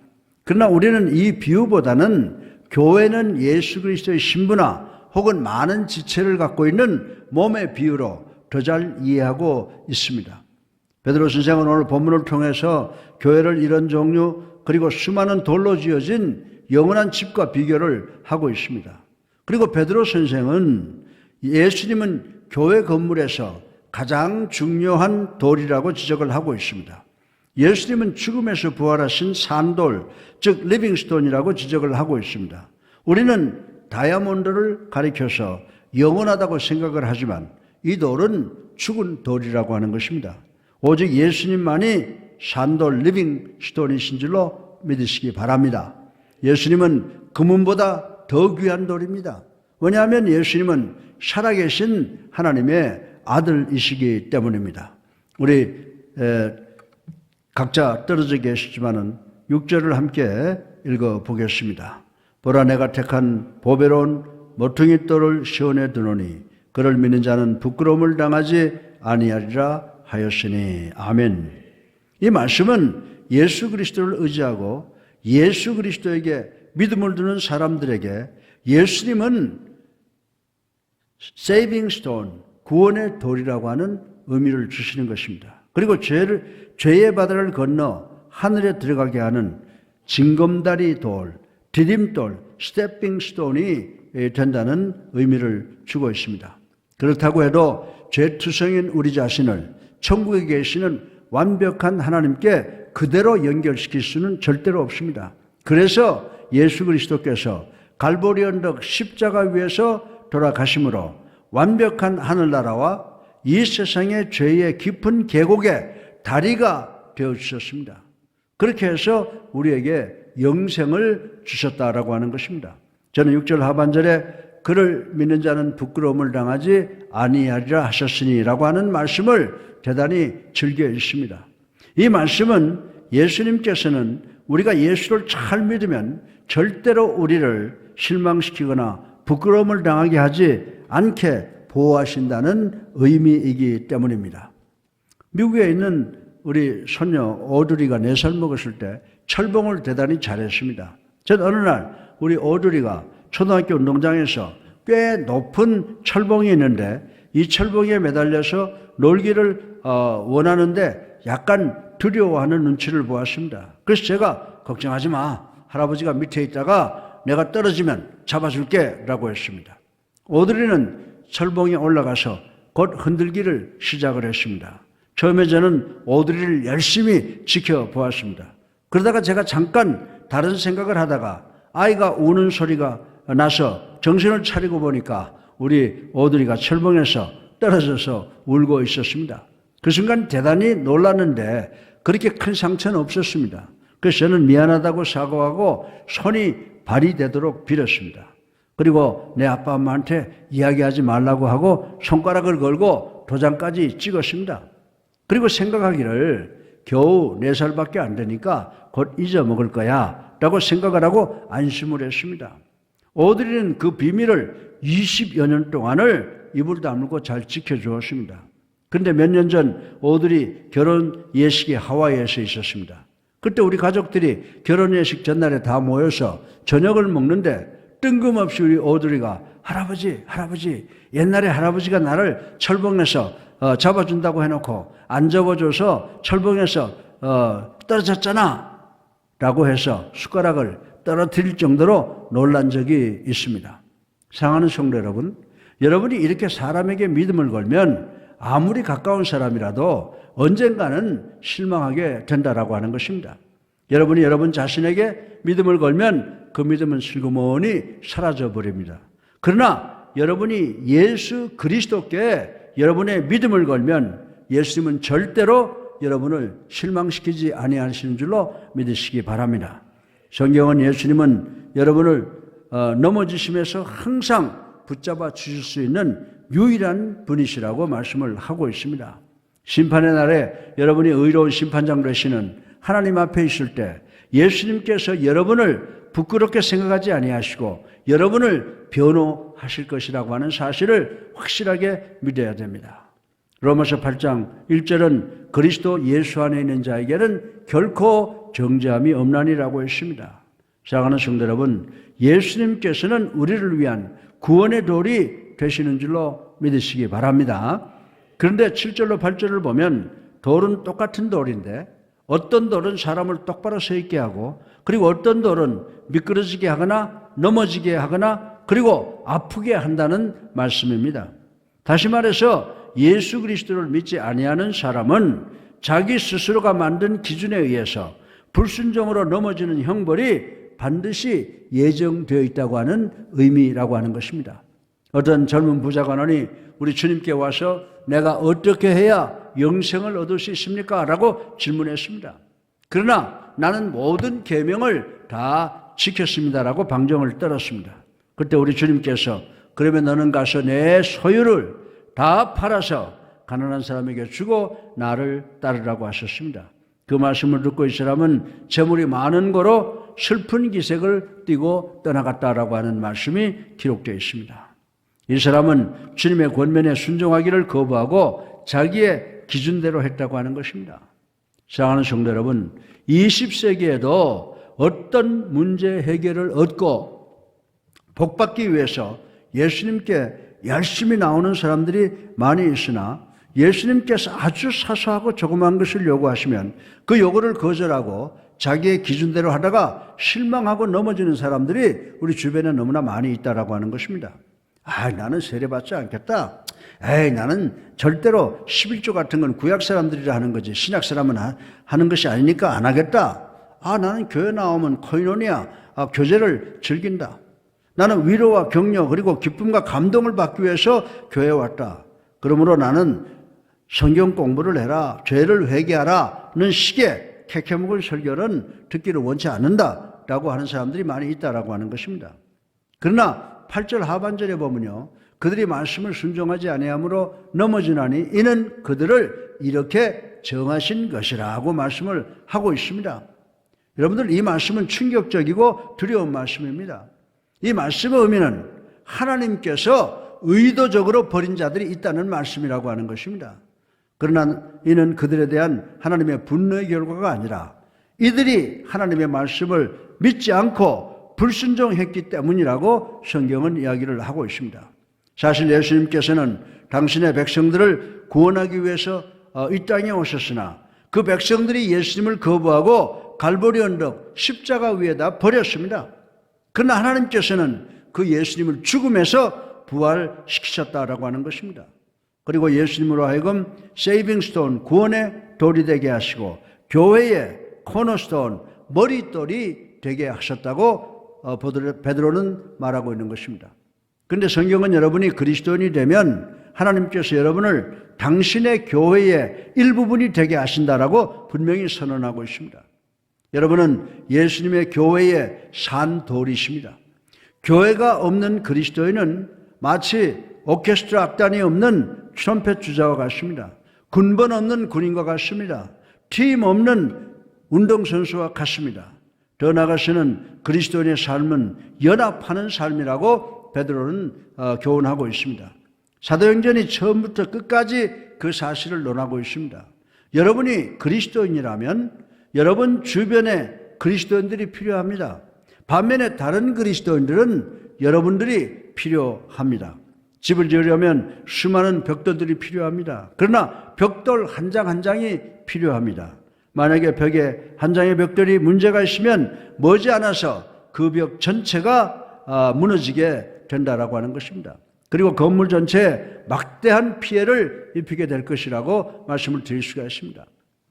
그러나 우리는 이 비유보다는 교회는 예수 그리스도의 신부나 혹은 많은 지체를 갖고 있는 몸의 비유로 더 잘 이해하고 있습니다. 베드로 선생은 오늘 본문을 통해서 교회를 이런 종류 그리고 수많은 돌로 지어진 영원한 집과 비교를 하고 있습니다. 그리고 베드로 선생은 예수님은 교회 건물에서 가장 중요한 돌이라고 지적을 하고 있습니다. 예수님은 죽음에서 부활하신 산돌, 즉 리빙스톤이라고 지적을 하고 있습니다. 우리는 다이아몬드를 가리켜서 영원하다고 생각을 하지만 이 돌은 죽은 돌이라고 하는 것입니다. 오직 예수님만이 산돌 리빙스톤이신 줄로 믿으시기 바랍니다. 예수님은 금은보다 더 귀한 돌입니다. 왜냐하면 예수님은 살아계신 하나님의 아들이시기 때문입니다. 우리 각자 떨어져 계시지만은 6절을 함께 읽어보겠습니다. 보라 내가 택한 보배로운 모퉁이 돌을 시온에 두노니 그를 믿는 자는 부끄러움을 당하지 아니하리라 하였으니. 아멘. 이 말씀은 예수 그리스도를 의지하고 예수 그리스도에게 믿음을 두는 사람들에게 예수님은 세이빙 스톤, 구원의 돌이라고 하는 의미를 주시는 것입니다. 그리고 죄의 바다를 건너 하늘에 들어가게 하는 징검다리 돌, 디딤돌, 스태핑 스톤이 된다는 의미를 주고 있습니다. 그렇다고 해도 죄투성인 우리 자신을 천국에 계시는 완벽한 하나님께 그대로 연결시킬 수는 절대로 없습니다. 그래서 예수 그리스도께서 갈보리 언덕 십자가 위에서 돌아가심으로 완벽한 하늘나라와 이 세상의 죄의 깊은 계곡에 다리가 되어주셨습니다. 그렇게 해서 우리에게 영생을 주셨다라고 하는 것입니다. 저는 6절 하반절에 그를 믿는 자는 부끄러움을 당하지 아니하리라 하셨으니 라고 하는 말씀을 대단히 즐겨 읽습니다. 이 말씀은 예수님께서는 우리가 예수를 잘 믿으면 절대로 우리를 실망시키거나 부끄러움을 당하게 하지 않게 보호하신다는 의미이기 때문입니다. 미국에 있는 우리 손녀 오드리가 4살 먹었을 때 철봉을 대단히 잘했습니다. 전 어느 날 우리 오드리가 초등학교 운동장에서 꽤 높은 철봉이 있는데 이 철봉에 매달려서 놀기를 원하는데 약간 두려워하는 눈치를 보았습니다. 그래서 제가 걱정하지 마. 할아버지가 밑에 있다가 내가 떨어지면 잡아줄게 라고 했습니다. 오드리는 철봉에 올라가서 곧 흔들기를 시작을 했습니다. 처음에 저는 오드리를 열심히 지켜보았습니다. 그러다가 제가 잠깐 다른 생각을 하다가 아이가 우는 소리가 나서 정신을 차리고 보니까 우리 오드리가 철봉에서 떨어져서 울고 있었습니다. 그 순간 대단히 놀랐는데 그렇게 큰 상처는 없었습니다. 그래서 저는 미안하다고 사과하고 손이 발이 되도록 빌었습니다. 그리고 내 아빠 엄마한테 이야기하지 말라고 하고 손가락을 걸고 도장까지 찍었습니다. 그리고 생각하기를 겨우 4살밖에 안 되니까 곧 잊어먹을 거야 라고 생각을 하고 안심을 했습니다. 오드리는 그 비밀을 20여 년 동안을 입을 다물고 잘 지켜주었습니다. 그런데 몇 년 전 오드리 결혼 예식이 하와이에서 있었습니다. 그때 우리 가족들이 결혼 예식 전날에 다 모여서 저녁을 먹는데 뜬금없이 우리 오드리가 할아버지 옛날에 할아버지가 나를 철봉에서 잡아준다고 해놓고 안 잡아줘서 철봉에서 떨어졌잖아 라고 해서 숟가락을 떨어뜨릴 정도로 놀란 적이 있습니다. 사랑하는 성도 여러분, 여러분이 이렇게 사람에게 믿음을 걸면 아무리 가까운 사람이라도 언젠가는 실망하게 된다라고 하는 것입니다. 여러분이 여러분 자신에게 믿음을 걸면 그 믿음은 슬그머니 사라져 버립니다. 그러나 여러분이 예수 그리스도께 여러분의 믿음을 걸면 예수님은 절대로 여러분을 실망시키지 아니하시는 줄로 믿으시기 바랍니다. 성경은 예수님은 여러분을 넘어지심에서 항상 붙잡아 주실 수 있는 유일한 분이시라고 말씀을 하고 있습니다. 심판의 날에 여러분이 의로운 심판장 되시는 하나님 앞에 있을 때 예수님께서 여러분을 부끄럽게 생각하지 아니하시고 여러분을 변호하실 것이라고 하는 사실을 확실하게 믿어야 됩니다. 로마서 8장 1절은 그리스도 예수 안에 있는 자에게는 결코 정죄함이 없나니라고 했습니다. 사랑하는 성도 여러분, 예수님께서는 우리를 위한 구원의 돌이 되시는 줄로 믿으시기 바랍니다. 그런데 7절로 8절을 보면 돌은 똑같은 돌인데 어떤 돌은 사람을 똑바로 서 있게 하고 그리고 어떤 돌은 미끄러지게 하거나 넘어지게 하거나 그리고 아프게 한다는 말씀입니다. 다시 말해서 예수 그리스도를 믿지 아니하는 사람은 자기 스스로가 만든 기준에 의해서 불순종으로 넘어지는 형벌이 반드시 예정되어 있다고 하는 의미라고 하는 것입니다. 어떤 젊은 부자관원이 우리 주님께 와서 내가 어떻게 해야 영생을 얻을 수 있습니까? 라고 질문했습니다. 그러나 나는 모든 계명을 다 지켰습니다라고 방정을 떨었습니다. 그때 우리 주님께서 그러면 너는 가서 내 소유를 다 팔아서 가난한 사람에게 주고 나를 따르라고 하셨습니다. 그 말씀을 듣고 이 사람은 재물이 많은 거로 슬픈 기색을 띠고 떠나갔다라고 하는 말씀이 기록되어 있습니다. 이 사람은 주님의 권면에 순종하기를 거부하고 자기의 기준대로 했다고 하는 것입니다. 사랑하는 성도 여러분, 20세기에도 어떤 문제 해결을 얻고 복받기 위해서 예수님께 열심히 나오는 사람들이 많이 있으나 예수님께서 아주 사소하고 조그마한 것을 요구하시면 그 요구를 거절하고 자기의 기준대로 하다가 실망하고 넘어지는 사람들이 우리 주변에 너무나 많이 있다라고 하는 것입니다. 나는 세례받지 않겠다. 나는 절대로 11조 같은 건 구약 사람들이라 하는 거지 신약 사람은 하는 것이 아니니까 안 하겠다. 나는 교회 나오면 코이노니아, 교제를 즐긴다. 나는 위로와 격려 그리고 기쁨과 감동을 받기 위해서 교회에 왔다. 그러므로 나는 성경 공부를 해라, 죄를 회개하라는 식의 캐캐묵은 설교는 듣기를 원치 않는다라고 하는 사람들이 많이 있다라고 하는 것입니다. 그러나 8절 하반절에 보면요, 그들이 말씀을 순종하지 아니함으로 넘어지나니 이는 그들을 이렇게 정하신 것이라고 말씀을 하고 있습니다. 여러분들, 이 말씀은 충격적이고 두려운 말씀입니다. 이 말씀의 의미는 하나님께서 의도적으로 버린 자들이 있다는 말씀이라고 하는 것입니다. 그러나 이는 그들에 대한 하나님의 분노의 결과가 아니라 이들이 하나님의 말씀을 믿지 않고 불순종했기 때문이라고 성경은 이야기를 하고 있습니다. 사실 예수님께서는 당신의 백성들을 구원하기 위해서 이 땅에 오셨으나 그 백성들이 예수님을 거부하고 갈보리 언덕 십자가 위에다 버렸습니다. 그러나 하나님께서는 그 예수님을 죽음에서 부활시키셨다라고 하는 것입니다. 그리고 예수님으로 하여금 세이빙 스톤, 구원의 돌이 되게 하시고 교회의 코너스톤, 머릿돌이 되게 하셨다고 베드로는 말하고 있는 것입니다. 그런데 성경은 여러분이 그리스도인이 되면 하나님께서 여러분을 당신의 교회의 일부분이 되게 하신다라고 분명히 선언하고 있습니다. 여러분은 예수님의 교회의 산돌이십니다. 교회가 없는 그리스도인은 마치 오케스트라 악단이 없는 트럼펫 주자와 같습니다. 군번 없는 군인과 같습니다. 팀 없는 운동선수와 같습니다. 더 나아가서는 그리스도인의 삶은 연합하는 삶이라고 베드로는 교훈하고 있습니다. 사도행전이 처음부터 끝까지 그 사실을 논하고 있습니다. 여러분이 그리스도인이라면 여러분 주변에 그리스도인들이 필요합니다. 반면에 다른 그리스도인들은 여러분들이 필요합니다. 집을 지으려면 수많은 벽돌들이 필요합니다. 그러나 벽돌 한 장 한 장이 필요합니다. 만약에 벽에 한 장의 벽돌이 문제가 있으면 머지않아서 그 벽 전체가 무너지게 된다라고 하는 것입니다. 그리고 건물 전체에 막대한 피해를 입히게 될 것이라고 말씀을 드릴 수가 있습니다.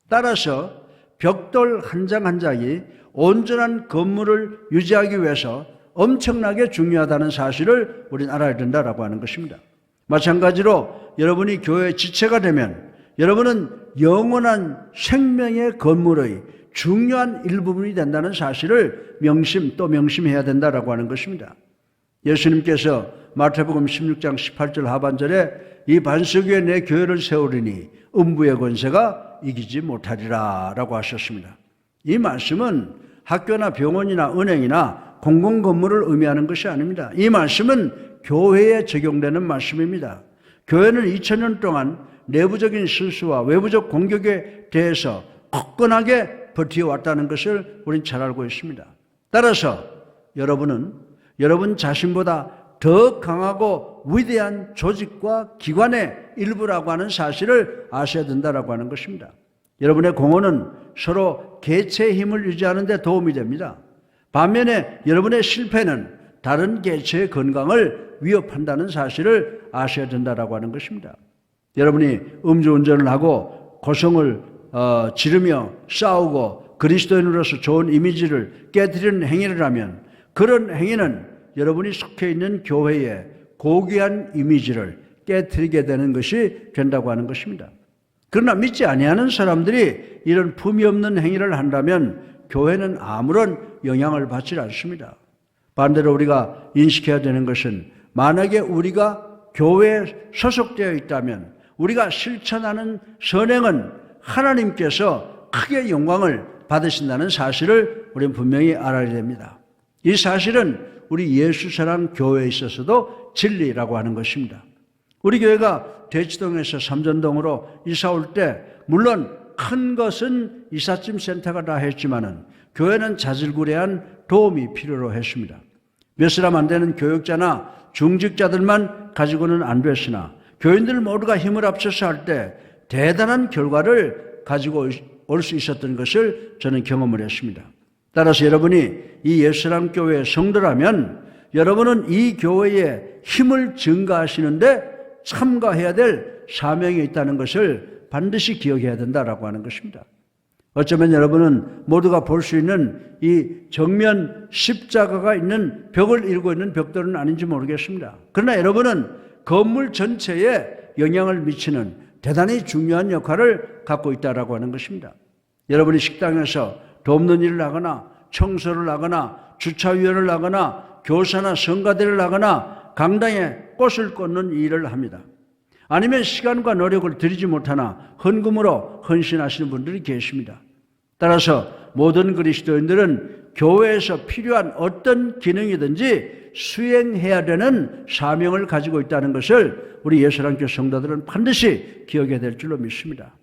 따라서 벽돌 한 장 한 장이 온전한 건물을 유지하기 위해서 엄청나게 중요하다는 사실을 우리는 알아야 된다라고 하는 것입니다. 마찬가지로 여러분이 교회의 지체가 되면 여러분은 영원한 생명의 건물의 중요한 일부분이 된다는 사실을 명심해야 된다라고 하는 것입니다. 예수님께서 마태복음 16장 18절 하반절에 이 반석 위에 내 교회를 세우리니 음부의 권세가 이기지 못하리라 라고 하셨습니다. 이 말씀은 학교나 병원이나 은행이나 공공건물을 의미하는 것이 아닙니다. 이 말씀은 교회에 적용되는 말씀입니다. 교회는 2000년 동안 내부적인 실수와 외부적 공격에 대해서 굳건하게 버텨왔다는 것을 우리는 잘 알고 있습니다. 따라서 여러분은 여러분 자신보다 더 강하고 위대한 조직과 기관의 일부라고 하는 사실을 아셔야 된다라고 하는 것입니다. 여러분의 공헌은 서로 개체의 힘을 유지하는 데 도움이 됩니다. 반면에 여러분의 실패는 다른 개체의 건강을 위협한다는 사실을 아셔야 된다라고 하는 것입니다. 여러분이 음주운전을 하고 고성을 지르며 싸우고 그리스도인으로서 좋은 이미지를 깨뜨리는 행위를 하면 그런 행위는 여러분이 속해 있는 교회의 고귀한 이미지를 깨뜨리게 되는 것이 된다고 하는 것입니다. 그러나 믿지 아니하는 사람들이 이런 품위 없는 행위를 한다면 교회는 아무런 영향을 받지 않습니다. 반대로 우리가 인식해야 되는 것은 만약에 우리가 교회에 소속되어 있다면 우리가 실천하는 선행은 하나님께서 크게 영광을 받으신다는 사실을 우리는 분명히 알아야 됩니다. 이 사실은 우리 예수사랑 교회에 있어서도 진리라고 하는 것입니다. 우리 교회가 대치동에서 삼전동으로 이사 올 때 물론 큰 것은 이삿짐 센터가 다 했지만은 교회는 자질구레한 도움이 필요로 했습니다. 몇 사람 안 되는 교육자나 중직자들만 가지고는 안 됐으나 교인들 모두가 힘을 합쳐서 할 때 대단한 결과를 가지고 올 수 있었던 것을 저는 경험을 했습니다. 따라서 여러분이 이 예수람 교회의 성도라면 여러분은 이 교회에 힘을 증가하시는데 참가해야 될 사명이 있다는 것을 반드시 기억해야 된다라고 하는 것입니다. 어쩌면 여러분은 모두가 볼 수 있는 이 정면 십자가가 있는 벽을 이루고 있는 벽돌은 아닌지 모르겠습니다. 그러나 여러분은 건물 전체에 영향을 미치는 대단히 중요한 역할을 갖고 있다라고 하는 것입니다. 여러분이 식당에서 돕는 일을 하거나 청소를 하거나 주차위원을 하거나 교사나 성가대를 하거나 강당에 꽃을 꽂는 일을 합니다. 아니면 시간과 노력을 들이지 못하나 헌금으로 헌신하시는 분들이 계십니다. 따라서 모든 그리스도인들은 교회에서 필요한 어떤 기능이든지 수행해야 되는 사명을 가지고 있다는 것을 우리 예수랑교 성도들은 반드시 기억해야 될 줄로 믿습니다.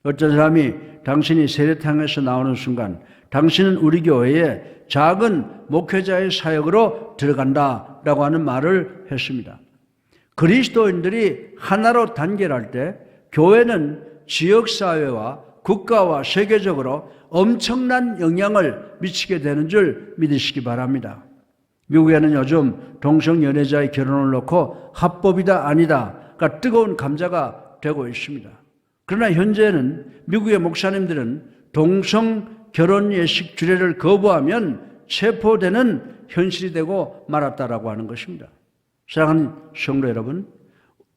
어떤 사람이 당신이 세례탕에서 나오는 순간 당신은 우리 교회에 작은 목회자의 사역으로 들어간다라고 하는 말을 했습니다. 그리스도인들이 하나로 단결할 때 교회는 지역사회와 국가와 세계적으로 엄청난 영향을 미치게 되는 줄 믿으시기 바랍니다. 미국에는 요즘 동성연애자의 결혼을 놓고 합법이다 아니다가 뜨거운 감자가 되고 있습니다. 그러나 현재는 미국의 목사님들은 동성 결혼 예식 주례를 거부하면 체포되는 현실이 되고 말았다라고 하는 것입니다. 사랑하는 성도 여러분,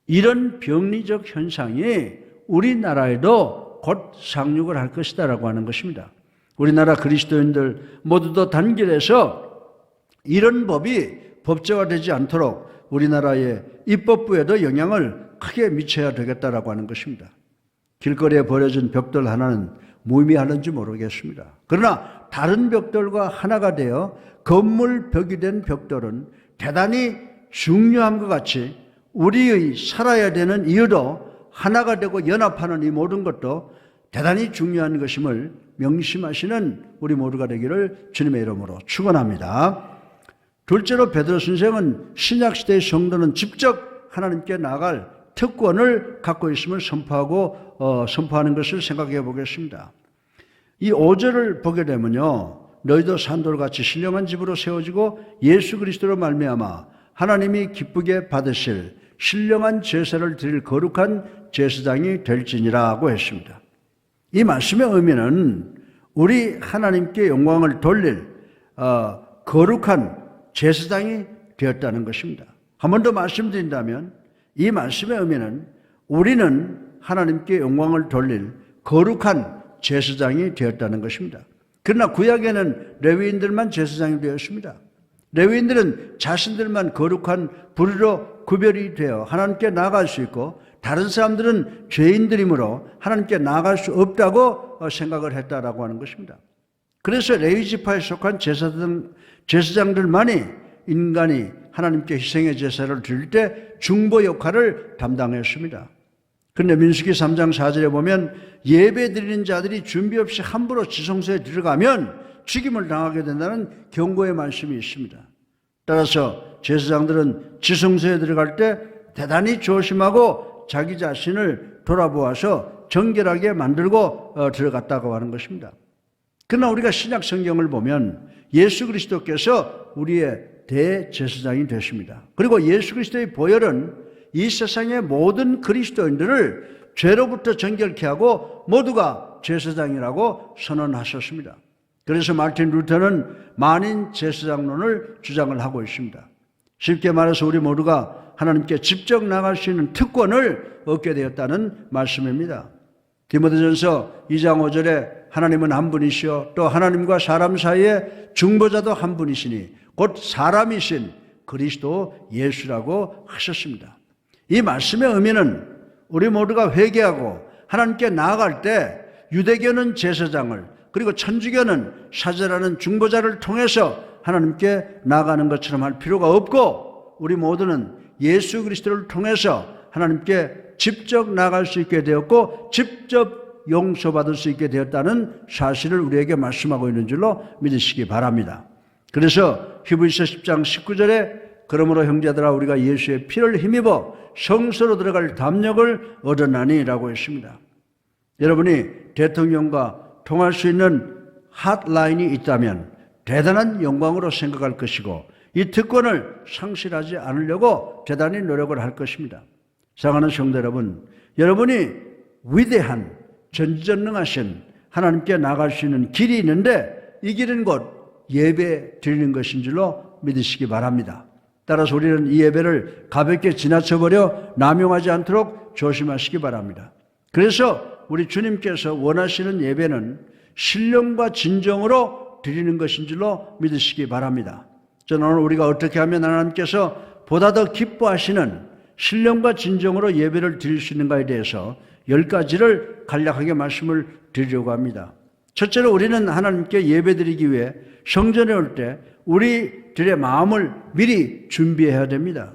이런 병리적 현상이 우리나라에도 곧 상륙을 할 것이다라고 하는 것입니다. 우리나라 그리스도인들 모두도 단결해서 이런 법이 법제화되지 않도록 우리나라의 입법부에도 영향을 크게 미쳐야 되겠다라고 하는 것입니다. 길거리에 버려진 벽돌 하나는 무의미하는지 모르겠습니다. 그러나 다른 벽돌과 하나가 되어 건물 벽이 된 벽돌은 대단히 중요한 것 같이 우리의 살아야 되는 이유도 하나가 되고 연합하는 이 모든 것도 대단히 중요한 것임을 명심하시는 우리 모두가 되기를 주님의 이름으로 축원합니다. 둘째로 베드로 선생은 신약시대의 성도는 직접 하나님께 나아갈 특권을 갖고 있음을 선포하는 것을 생각해 보겠습니다. 이 5절을 보게 되면요, 너희도 산돌같이 신령한 집으로 세워지고 예수 그리스도로 말미암아 하나님이 기쁘게 받으실 신령한 제사를 드릴 거룩한 제사장이 될지니라고 했습니다. 이 말씀의 의미는 우리 하나님께 영광을 돌릴 거룩한 제사장이 되었다는 것입니다. 한 번 더 말씀드린다면 이 말씀의 의미는 우리는 하나님께 영광을 돌릴 거룩한 제사장이 되었다는 것입니다. 그러나 구약에는 레위인들만 제사장이 되었습니다. 레위인들은 자신들만 거룩한 부류로 구별이 되어 하나님께 나아갈 수 있고 다른 사람들은 죄인들이므로 하나님께 나아갈 수 없다고 생각을 했다라고 하는 것입니다. 그래서 레위 지파에 속한 제사장들만이 인간이 하나님께 희생의 제사를 드릴 때 중보 역할을 담당했습니다. 그런데 민수기 3장 4절에 보면 예배 드리는 자들이 준비 없이 함부로 지성소에 들어가면 죽임을 당하게 된다는 경고의 말씀이 있습니다. 따라서 제사장들은 지성소에 들어갈 때 대단히 조심하고 자기 자신을 돌아보아서 정결하게 만들고 들어갔다고 하는 것입니다. 그러나 우리가 신약 성경을 보면 예수 그리스도께서 우리의 대제사장이 되십니다. 그리고 예수 그리스도의 보혈은 이 세상의 모든 그리스도인들을 죄로부터 정결케 하고 모두가 제사장이라고 선언하셨습니다. 그래서 마틴 루터는 만인 제사장론을 주장을 하고 있습니다. 쉽게 말해서 우리 모두가 하나님께 직접 나갈 수 있는 특권을 얻게 되었다는 말씀입니다. 디모데전서 2장 5절에 하나님은 한 분이시요 또 하나님과 사람 사이에 중보자도 한 분이시니 곧 사람이신 그리스도 예수라고 하셨습니다. 이 말씀의 의미는 우리 모두가 회개하고 하나님께 나아갈 때 유대교는 제사장을 그리고 천주교는 사제라는 중보자를 통해서 하나님께 나아가는 것처럼 할 필요가 없고 우리 모두는 예수 그리스도를 통해서 하나님께 직접 나갈 수 있게 되었고 직접 용서받을 수 있게 되었다는 사실을 우리에게 말씀하고 있는 줄로 믿으시기 바랍니다. 그래서 히브리서 10장 19절에 그러므로 형제들아 우리가 예수의 피를 힘입어 성소로 들어갈 담력을 얻었나니 라고 했습니다. 여러분이 대통령과 통할 수 있는 핫라인이 있다면 대단한 영광으로 생각할 것이고 이 특권을 상실하지 않으려고 대단히 노력을 할 것입니다. 사랑하는 성도 여러분, 여러분이 위대한 전지전능하신 하나님께 나갈 수 있는 길이 있는데 이 길은 곧 예배 드리는 것인 줄로 믿으시기 바랍니다. 따라서 우리는 이 예배를 가볍게 지나쳐버려 남용하지 않도록 조심하시기 바랍니다. 그래서 우리 주님께서 원하시는 예배는 신령과 진정으로 드리는 것인 줄로 믿으시기 바랍니다. 저는 오늘 우리가 어떻게 하면 하나님께서 보다 더 기뻐하시는 신령과 진정으로 예배를 드릴 수 있는가에 대해서 10가지를 간략하게 말씀을 드리려고 합니다. 첫째로 우리는 하나님께 예배드리기 위해 성전에 올 때 우리들의 마음을 미리 준비해야 됩니다.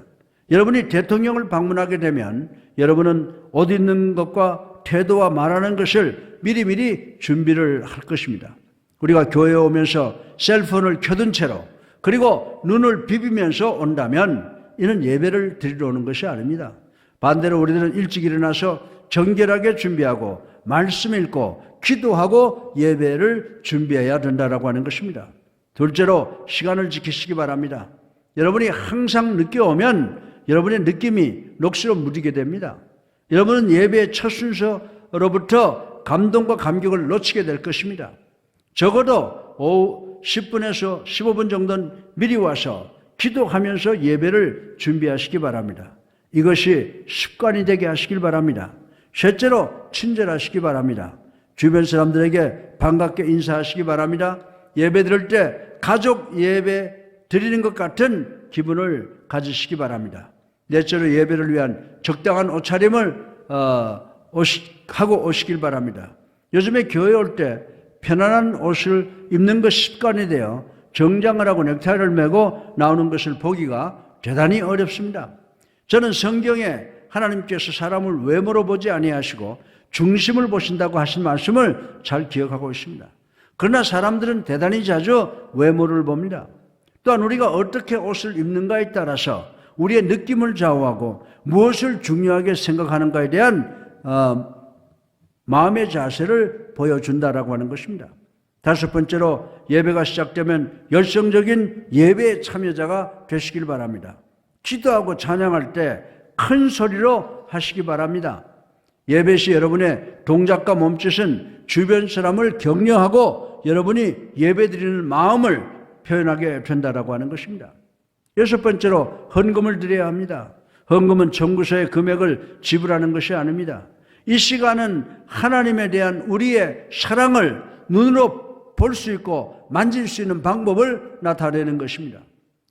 여러분이 대통령을 방문하게 되면 여러분은 옷 입는 것과 태도와 말하는 것을 미리미리 준비를 할 것입니다. 우리가 교회에 오면서 셀폰을 켜둔 채로 그리고 눈을 비비면서 온다면 이는 예배를 드리러 오는 것이 아닙니다. 반대로 우리들은 일찍 일어나서 정결하게 준비하고 말씀 읽고 기도하고 예배를 준비해야 된다라고 하는 것입니다. 둘째로 시간을 지키시기 바랍니다. 여러분이 항상 늦게 오면 여러분의 느낌이 녹슬어 무디게 됩니다. 여러분은 예배의 첫 순서로부터 감동과 감격을 놓치게 될 것입니다. 적어도 오후 10분에서 15분 정도는 미리 와서 기도하면서 예배를 준비하시기 바랍니다. 이것이 습관이 되게 하시길 바랍니다. 셋째로 친절하시기 바랍니다. 주변 사람들에게 반갑게 인사하시기 바랍니다. 예배 드릴 때 가족 예배 드리는 것 같은 기분을 가지시기 바랍니다. 넷째로 예배를 위한 적당한 옷차림을 하고 오시길 바랍니다. 요즘에 교회 올 때 편안한 옷을 입는 것 습관이 되어 정장을 하고 넥타이를 메고 나오는 것을 보기가 대단히 어렵습니다. 저는 성경에 하나님께서 사람을 외모로 보지 아니하시고 중심을 보신다고 하신 말씀을 잘 기억하고 있습니다. 그러나 사람들은 대단히 자주 외모를 봅니다. 또한 우리가 어떻게 옷을 입는가에 따라서 우리의 느낌을 좌우하고 무엇을 중요하게 생각하는가에 대한 마음의 자세를 보여준다라고 하는 것입니다. 다섯 번째로 예배가 시작되면 열성적인 예배 참여자가 되시길 바랍니다. 기도하고 찬양할 때 큰 소리로 하시기 바랍니다. 예배 시 여러분의 동작과 몸짓은 주변 사람을 격려하고 여러분이 예배 드리는 마음을 표현하게 된다라고 하는 것입니다. 여섯 번째로 헌금을 드려야 합니다. 헌금은 청구서의 금액을 지불하는 것이 아닙니다. 이 시간은 하나님에 대한 우리의 사랑을 눈으로 볼 수 있고 만질 수 있는 방법을 나타내는 것입니다.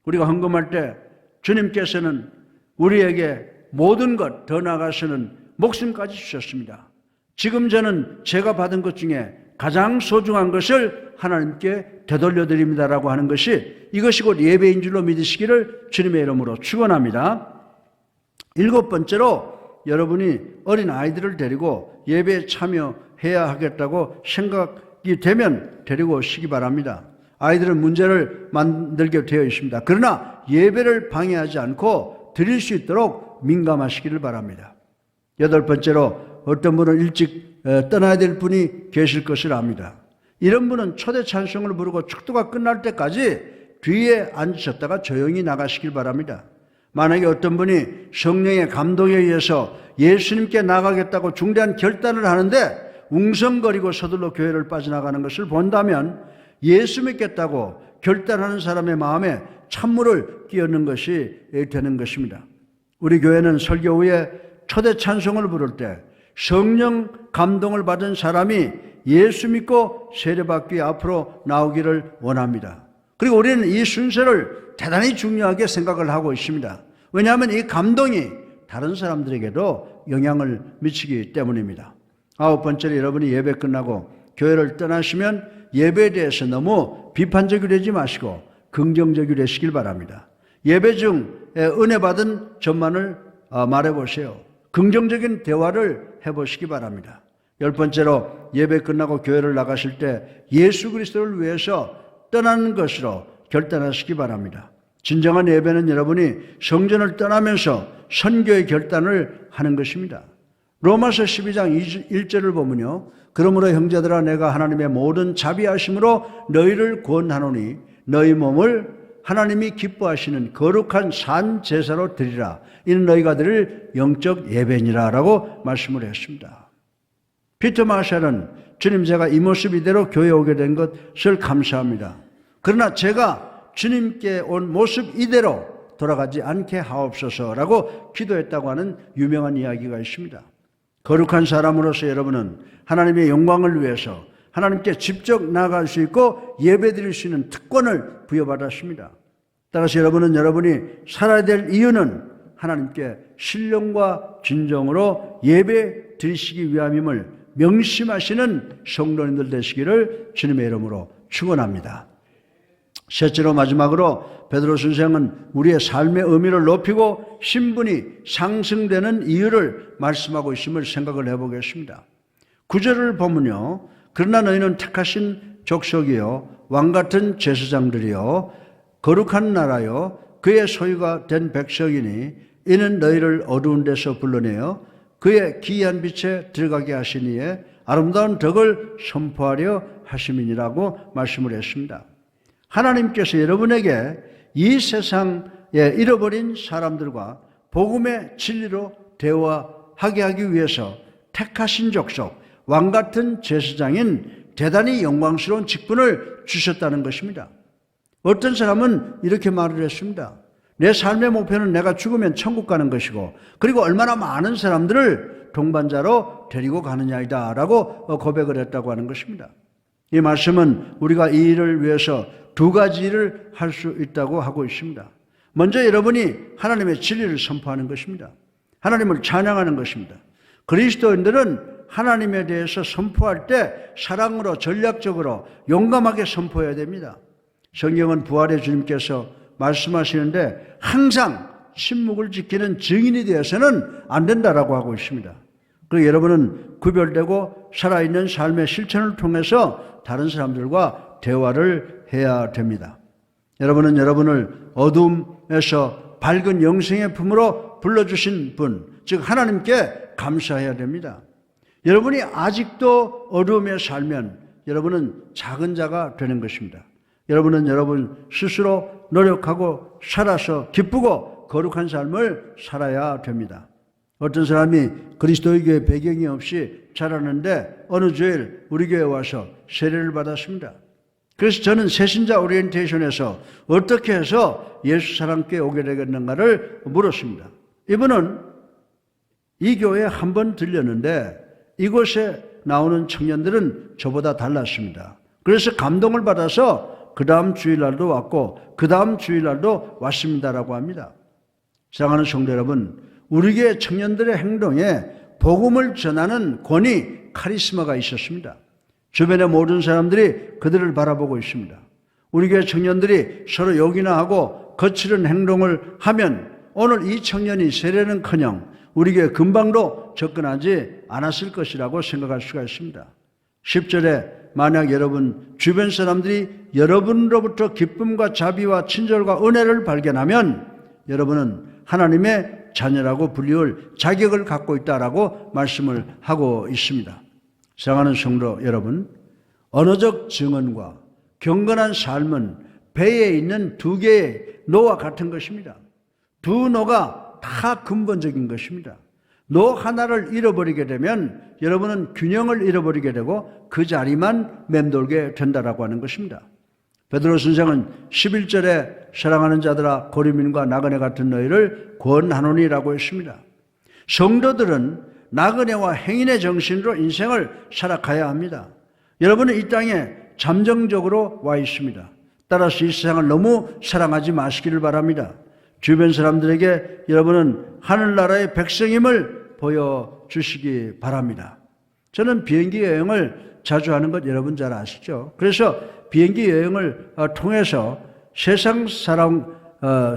우리가 헌금할 때 주님께서는 우리에게 모든 것 더 나아가서는 목숨까지 주셨습니다. 지금 저는 제가 받은 것 중에 가장 소중한 것을 하나님께 되돌려드립니다라고 하는 것이 이것이 곧 예배인 줄로 믿으시기를 주님의 이름으로 축원합니다. 일곱 번째로 여러분이 어린 아이들을 데리고 예배에 참여해야 하겠다고 생각이 되면 데리고 오시기 바랍니다. 아이들은 문제를 만들게 되어 있습니다. 그러나 예배를 방해하지 않고 드릴 수 있도록 민감하시기를 바랍니다. 여덟 번째로 어떤 분은 일찍 떠나야 될 분이 계실 것을 압니다. 이런 분은 초대 찬송을 부르고 축도가 끝날 때까지 뒤에 앉으셨다가 조용히 나가시길 바랍니다. 만약에 어떤 분이 성령의 감동에 의해서 예수님께 나가겠다고 중대한 결단을 하는데 웅성거리고 서둘러 교회를 빠져나가는 것을 본다면 예수 믿겠다고 결단하는 사람의 마음에 찬물을 끼얹는 것이 되는 것입니다. 우리 교회는 설교 후에 초대 찬송을 부를 때 성령 감동을 받은 사람이 예수 믿고 세례받기 앞으로 나오기를 원합니다. 그리고 우리는 이 순서를 대단히 중요하게 생각을 하고 있습니다. 왜냐하면 이 감동이 다른 사람들에게도 영향을 미치기 때문입니다. 아홉 번째로 여러분이 예배 끝나고 교회를 떠나시면 예배에 대해서 너무 비판적이 되지 마시고 긍정적이 되시길 바랍니다. 예배 중 은혜 받은 전만을 말해보세요. 긍정적인 대화를 해보시기 바랍니다. 10번째로 예배 끝나고 교회를 나가실 때 예수 그리스도를 위해서 떠나는 것으로 결단하시기 바랍니다. 진정한 예배는 여러분이 성전을 떠나면서 선교의 결단을 하는 것입니다. 로마서 12장 1절을 보면요. 그러므로 형제들아 내가 하나님의 모든 자비하심으로 너희를 구원하노니 너희 몸을 하나님이 기뻐하시는 거룩한 산 제사로 드리라. 이는 너희가 드릴 영적 예배니라 라고 말씀을 했습니다. 피터 마샬은 주님 제가 이 모습 이대로 교회에 오게 된 것을 감사합니다. 그러나 제가 주님께 온 모습 이대로 돌아가지 않게 하옵소서라고 기도했다고 하는 유명한 이야기가 있습니다. 거룩한 사람으로서 여러분은 하나님의 영광을 위해서 하나님께 직접 나아갈 수 있고 예배드릴 수 있는 특권을 부여받았습니다. 따라서 여러분은 여러분이 살아야 될 이유는 하나님께 신령과 진정으로 예배 드리시기 위함임을 명심하시는 성도님들 되시기를 주님의 이름으로 축원합니다. 셋째로 마지막으로 베드로 선생은 우리의 삶의 의미를 높이고 신분이 상승되는 이유를 말씀하고 있음을 생각을 해보겠습니다. 9절을 보면요. 그러나 너희는 택하신 족속이요 왕같은 제사장들이요 거룩한 나라요 그의 소유가 된 백성이니 이는 너희를 어두운 데서 불러내어 그의 기이한 빛에 들어가게 하시니에 아름다운 덕을 선포하려 하심이니라고 말씀을 했습니다. 하나님께서 여러분에게 이 세상에 잃어버린 사람들과 복음의 진리로 대화하게 하기 위해서 택하신 족속, 왕같은 제사장인 대단히 영광스러운 직분을 주셨다는 것입니다. 어떤 사람은 이렇게 말을 했습니다. 내 삶의 목표는 내가 죽으면 천국 가는 것이고 그리고 얼마나 많은 사람들을 동반자로 데리고 가느냐이다 라고 고백을 했다고 하는 것입니다. 이 말씀은 우리가 이 일을 위해서 두 가지 일을 할 수 있다고 하고 있습니다. 먼저 여러분이 하나님의 진리를 선포하는 것입니다. 하나님을 찬양하는 것입니다. 그리스도인들은 하나님에 대해서 선포할 때 사랑으로 전략적으로 용감하게 선포해야 됩니다. 성경은 부활의 주님께서 말씀하시는데 항상 침묵을 지키는 증인이 되어서는 안 된다라고 하고 있습니다. 그리고 여러분은 구별되고 살아있는 삶의 실천을 통해서 다른 사람들과 대화를 해야 됩니다. 여러분은 여러분을 어둠에서 밝은 영생의 품으로 불러주신 분, 즉 하나님께 감사해야 됩니다. 여러분이 아직도 어둠에 살면 여러분은 작은 자가 되는 것입니다. 여러분은 여러분 스스로 노력하고 살아서 기쁘고 거룩한 삶을 살아야 됩니다. 어떤 사람이 그리스도의 교회 배경이 없이 자랐는데 어느 주일 우리 교회에 와서 세례를 받았습니다. 그래서 저는 새신자 오리엔테이션에서 어떻게 해서 예수 사랑교회에 오게 되겠는가를 물었습니다. 이분은 이 교회에 한 번 들렸는데 이곳에 나오는 청년들은 저보다 달랐습니다. 그래서 감동을 받아서 그 다음 주일날도 왔고 그 다음 주일날도 왔습니다라고 합니다. 사랑하는 성도 여러분, 우리 교회 청년들의 행동에 복음을 전하는 권위, 카리스마가 있었습니다. 주변의 모든 사람들이 그들을 바라보고 있습니다. 우리 교회 청년들이 서로 욕이나 하고 거칠은 행동을 하면 오늘 이 청년이 세례는커녕 우리 교회 금방도 접근하지 않았을 것이라고 생각할 수가 있습니다. 10절에 만약 여러분 주변 사람들이 여러분으로부터 기쁨과 자비와 친절과 은혜를 발견하면 여러분은 하나님의 자녀라고 불리울 자격을 갖고 있다라고 말씀을 하고 있습니다. 사랑하는 성도 여러분, 언어적 증언과 경건한 삶은 배에 있는 두 개의 노와 같은 것입니다. 두 노가 다 근본적인 것입니다. 노 하나를 잃어버리게 되면 여러분은 균형을 잃어버리게 되고 그 자리만 맴돌게 된다라고 하는 것입니다. 베드로 선생은 11절에 사랑하는 자들아 고리민과 나그네 같은 너희를 권하노니라고 했습니다. 성도들은 나그네와 행인의 정신으로 인생을 살아가야 합니다. 여러분은 이 땅에 잠정적으로 와 있습니다. 따라서 이 세상을 너무 사랑하지 마시기를 바랍니다. 주변 사람들에게 여러분은 하늘나라의 백성임을 보여주시기 바랍니다. 저는 비행기 여행을 자주 하는 것 여러분 잘 아시죠? 그래서 비행기 여행을 통해서 세상 사람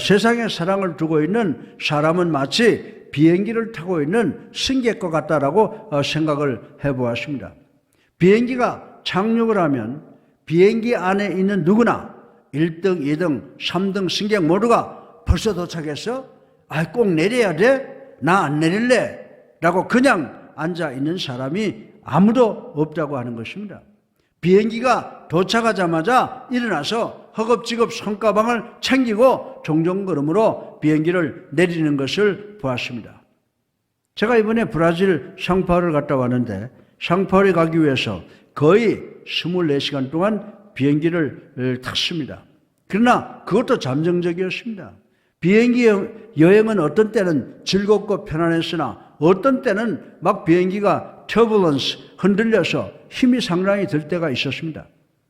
세상에 사랑을 두고 있는 사람은 마치 비행기를 타고 있는 승객과 같다라고 생각을 해보았습니다. 비행기가 착륙을 하면 비행기 안에 있는 누구나 1등, 2등, 3등 승객 모두가 벌써 도착했어? 꼭 내려야 돼? 나 안 내릴래? 라고 그냥 앉아 있는 사람이 아무도 없다고 하는 것입니다. 비행기가 도착하자마자 일어나서 허겁지겁 손가방을 챙기고 종종걸음으로 비행기를 내리는 것을 보았습니다. 제가 이번에 브라질 상파울을 갔다 왔는데 상파울에 가기 위해서 거의 24시간 동안 비행기를 탔습니다. 그러나 그것도 잠정적이었습니다. 비행기 여행은 어떤 때는 즐겁고 편안했으나 어떤 때는 막 비행기가 터뷸런스, 흔들려서 힘이 상당히 들 때가 있었습니다.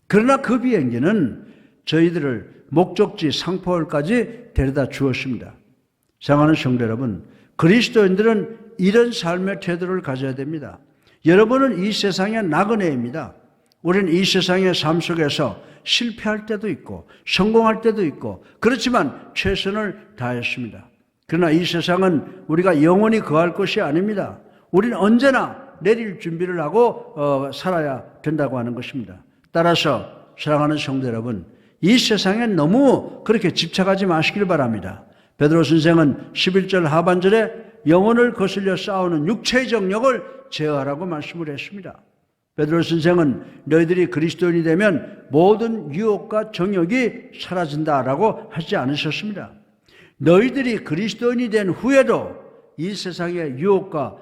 그러나 그 비행기는 저희들을 목적지 상파울까지 데려다 주었습니다. 사랑하는 성도 여러분, 그리스도인들은 이런 삶의 태도를 가져야 됩니다. 여러분은 이 세상의 나그네입니다. 우리는 이 세상의 삶 속에서 실패할 때도 있고 성공할 때도 있고 그렇지만 최선을 다했습니다. 그러나 이 세상은 우리가 영원히 거할 것이 아닙니다. 우리는 언제나 내릴 준비를 하고 살아야 된다고 하는 것입니다. 따라서 사랑하는 성도 여러분, 이 세상에 너무 그렇게 집착하지 마시길 바랍니다. 베드로 선생은 11절 하반절에 영혼을 거슬려 싸우는 육체의 정욕을 제어하라고 말씀을 했습니다. 베드로 선생은 너희들이 그리스도인이 되면 모든 유혹과 정욕이 사라진다라고 하지 않으셨습니다. 너희들이 그리스도인이 된 후에도 이 세상의 유혹과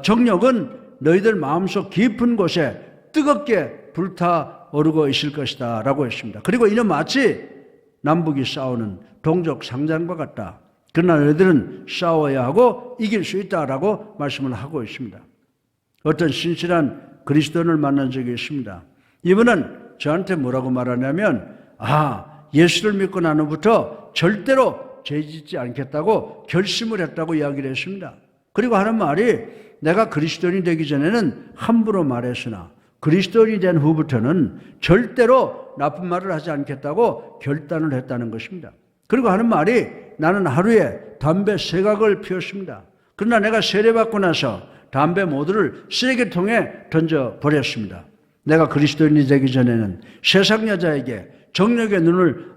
정욕은 너희들 마음속 깊은 곳에 뜨겁게 불타오르고 있을 것이다 라고 했습니다. 그리고 이는 마치 남북이 싸우는 동족 상장과 같다. 그러나 너희들은 싸워야 하고 이길 수 있다라고 말씀을 하고 있습니다. 어떤 신실한 그리스도인을 만난 적이 있습니다. 이분은 저한테 뭐라고 말하냐면 예수를 믿고 난 후부터 절대로 죄 짓지 않겠다고 결심을 했다고 이야기를 했습니다. 그리고 하는 말이 내가 그리스도인이 되기 전에는 함부로 말했으나 그리스도인이 된 후부터는 절대로 나쁜 말을 하지 않겠다고 결단을 했다는 것입니다. 그리고 하는 말이 나는 하루에 담배 3각을 피웠습니다. 그러나 내가 세례받고 나서 담배 모두를 쓰레기통에 던져버렸습니다. 내가 그리스도인이 되기 전에는 세상 여자에게 정욕의 눈을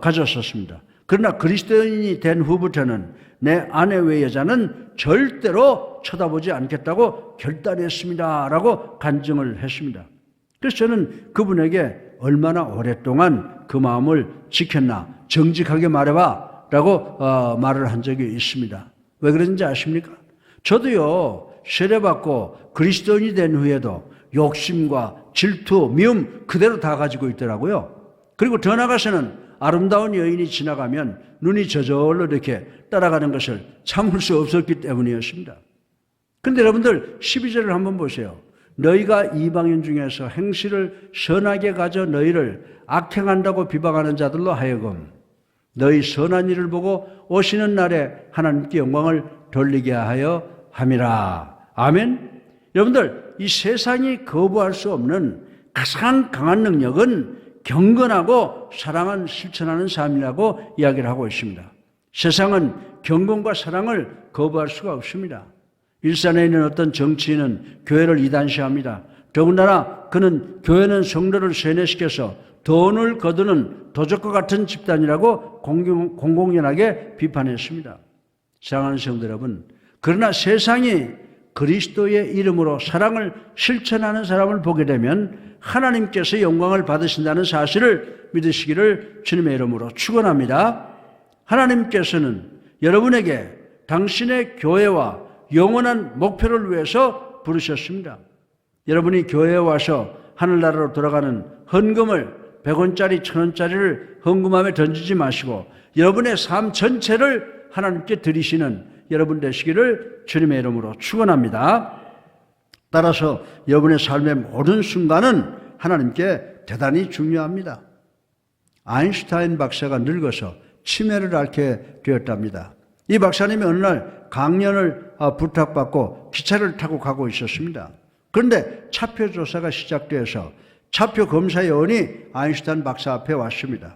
가졌었습니다. 그러나 그리스도인이 된 후부터는 내 아내 외 여자는 절대로 쳐다보지 않겠다고 결단했습니다 라고 간증을 했습니다. 그래서 저는 그분에게 얼마나 오랫동안 그 마음을 지켰나 정직하게 말해봐 라고 말을 한 적이 있습니다. 왜 그런지 아십니까? 저도요 세례받고 그리스도인이 된 후에도 욕심과 질투, 미움 그대로 다 가지고 있더라고요. 그리고 더 나아가서는 아름다운 여인이 지나가면 눈이 저절로 이렇게 따라가는 것을 참을 수 없었기 때문이었습니다. 그런데 여러분들 12절을 한번 보세요. 너희가 이방인 중에서 행실을 선하게 가져 너희를 악행한다고 비방하는 자들로 하여금 너희 선한 일을 보고 오시는 날에 하나님께 영광을 돌리게 하여 함이라. 아멘. 여러분들 이 세상이 거부할 수 없는 가장 강한 능력은 경건하고 사랑을 실천하는 삶이라고 이야기를 하고 있습니다. 세상은 경건과 사랑을 거부할 수가 없습니다. 일산에 있는 어떤 정치인은 교회를 이단시합니다. 더군다나 그는 교회는 성도를 세뇌시켜서 돈을 거두는 도적과 같은 집단이라고 공공연하게 비판했습니다. 사랑하는 성도 여러분, 그러나 세상이 그리스도의 이름으로 사랑을 실천하는 사람을 보게 되면 하나님께서 영광을 받으신다는 사실을 믿으시기를 주님의 이름으로 축원합니다. 하나님께서는 여러분에게 당신의 교회와 영원한 목표를 위해서 부르셨습니다. 여러분이 교회에 와서 하늘나라로 돌아가는 헌금을 100원짜리 1000원짜리를 헌금함에 던지지 마시고 여러분의 삶 전체를 하나님께 드리시는 여러분 되시기를 주님의 이름으로 축원합니다. 따라서 여러분의 삶의 모든 순간은 하나님께 대단히 중요합니다. 아인슈타인 박사가 늙어서 치매를 앓게 되었답니다. 이 박사님이 어느 날 강연을 부탁받고 기차를 타고 가고 있었습니다. 그런데 차표 조사가 시작되어서 차표 검사 요원이 아인슈타인 박사 앞에 왔습니다.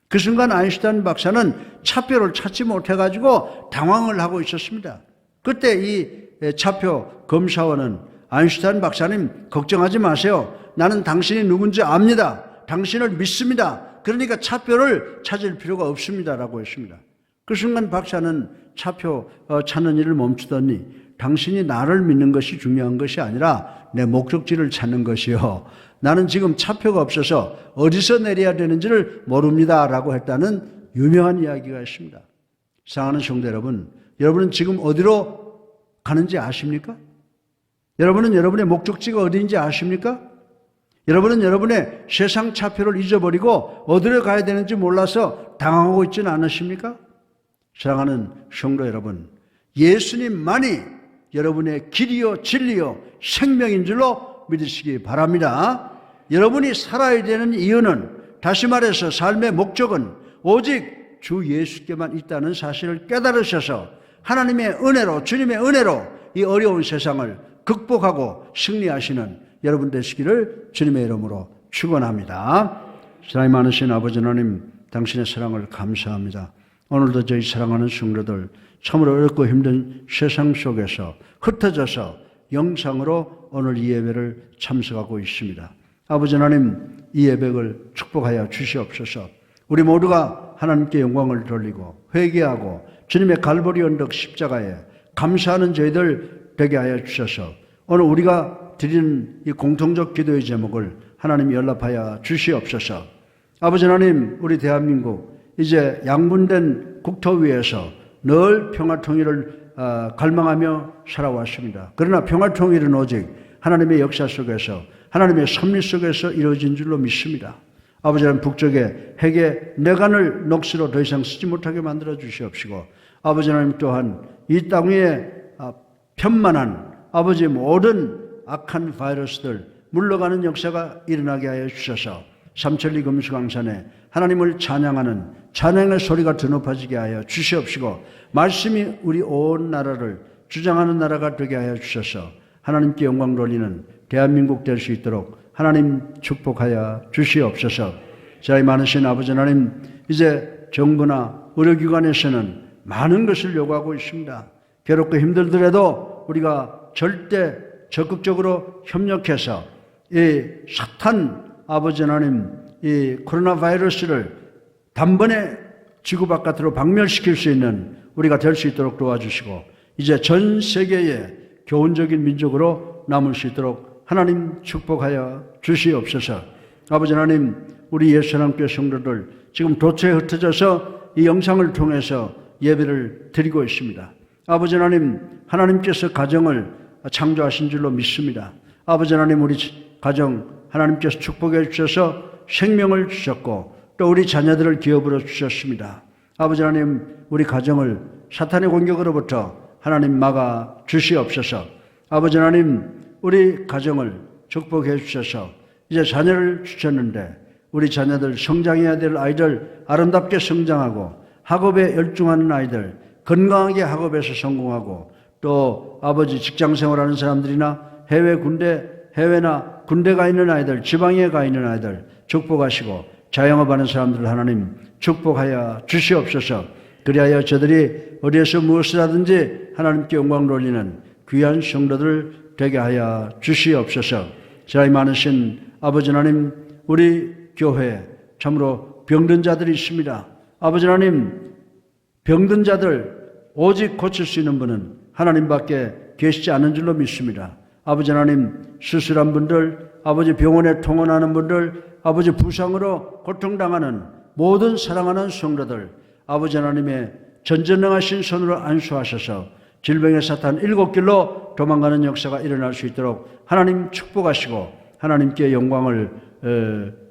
그 순간 아인슈타인 박사는 차표를 찾지 못해가지고 당황을 하고 있었습니다. 그때 이 차표 검사원은 아인슈타인 박사님 걱정하지 마세요. 나는 당신이 누군지 압니다. 당신을 믿습니다. 그러니까 차표를 찾을 필요가 없습니다라고 했습니다. 그 순간 박사는 차표 찾는 일을 멈추더니 당신이 나를 믿는 것이 중요한 것이 아니라 내 목적지를 찾는 것이요. 나는 지금 차표가 없어서 어디서 내려야 되는지를 모릅니다라고 했다는 유명한 이야기가 있습니다. 사랑하는 성도 여러분, 여러분은 지금 어디로 가는지 아십니까? 여러분은 여러분의 목적지가 어디인지 아십니까? 여러분은 여러분의 세상 차표를 잊어버리고 어디로 가야 되는지 몰라서 당황하고 있지는 않으십니까? 사랑하는 성도 여러분, 예수님만이 여러분의 길이요 진리요 생명인 줄로 믿으시기 바랍니다. 여러분이 살아야 되는 이유는, 다시 말해서 삶의 목적은 오직 주 예수께만 있다는 사실을 깨달으셔서 하나님의 은혜로, 주님의 은혜로 이 어려운 세상을 극복하고 승리하시는 여러분 되시기를 주님의 이름으로 축원합니다. 사랑이 많으신 아버지 하나님, 당신의 사랑을 감사합니다. 오늘도 저희 사랑하는 성도들 참으로 어렵고 힘든 세상 속에서 흩어져서 영상으로 오늘 이 예배를 참석하고 있습니다. 아버지 하나님, 이 예배를 축복하여 주시옵소서. 우리 모두가 하나님께 영광을 돌리고 회개하고 주님의 갈보리 언덕 십자가에 감사하는 저희들 되게 하여 주셔서 오늘 우리가 드리는 이 공통적 기도의 제목을 하나님 연락하여 주시옵소서. 아버지 하나님, 우리 대한민국 이제 양분된 국토 위에서 늘 평화통일을 갈망하며 살아왔습니다. 그러나 평화통일은 오직 하나님의 역사 속에서, 하나님의 섭리 속에서 이루어진 줄로 믿습니다. 아버지 하나님, 북쪽의 핵의 내관을 녹수로 더 이상 쓰지 못하게 만들어 주시옵시고, 아버지 하나님 또한 이 땅 위에 편만한 아버지의 모든 악한 바이러스들 물러가는 역사가 일어나게 하여 주셔서 삼천리 금수강산에 하나님을 찬양하는 찬양의 소리가 더 높아지게 하여 주시옵시고, 말씀이 우리 온 나라를 주장하는 나라가 되게 하여 주셔서 하나님께 영광 돌리는 대한민국 될 수 있도록 하나님 축복하여 주시옵소서. 자리 많으신 아버지 하나님, 이제 정부나 의료기관에서는 많은 것을 요구하고 있습니다. 괴롭고 힘들더라도 우리가 절대 적극적으로 협력해서 이 사탄 아버지 하나님, 이 코로나 바이러스를 단번에 지구 바깥으로 박멸시킬 수 있는 우리가 될 수 있도록 도와주시고, 이제 전 세계의 교훈적인 민족으로 남을 수 있도록 하나님 축복하여 주시옵소서. 아버지 하나님, 우리 예수님께 성도들 지금 도처에 흩어져서 이 영상을 통해서 예배를 드리고 있습니다. 아버지 하나님, 하나님께서 가정을 창조하신 줄로 믿습니다. 아버지 하나님, 우리 가정 하나님께서 축복해 주셔서 생명을 주셨고 또 우리 자녀들을 기업으로 주셨습니다. 아버지 하나님, 우리 가정을 사탄의 공격으로부터 하나님 막아 주시옵소서. 아버지 하나님, 우리 가정을 축복해 주셔서 이제 자녀를 주셨는데 우리 자녀들 성장해야 될 아이들 아름답게 성장하고 학업에 열중하는 아이들 건강하게 학업에서 성공하고 또 아버지 직장 생활하는 사람들이나 해외나 군대 가 있는 아이들, 지방에 가 있는 아이들 축복하시고 자영업하는 사람들 하나님 축복하여 주시옵소서. 그리하여 저들이 어디에서 무엇을 하든지 하나님께 영광 돌리는 귀한 성도들 되게 하여 주시옵소서. 자리 많으신 아버지 하나님, 우리 교회에 참으로 병든 자들이 있습니다. 아버지 하나님, 병든 자들 오직 고칠 수 있는 분은 하나님밖에 계시지 않은 줄로 믿습니다. 아버지 하나님, 수술한 분들, 아버지 병원에 통원하는 분들, 아버지 부상으로 고통당하는 모든 사랑하는 성도들 아버지 하나님의 전전능하신 손으로 안수하셔서 질병의 사탄 7길로 도망가는 역사가 일어날 수 있도록 하나님 축복하시고 하나님께 영광을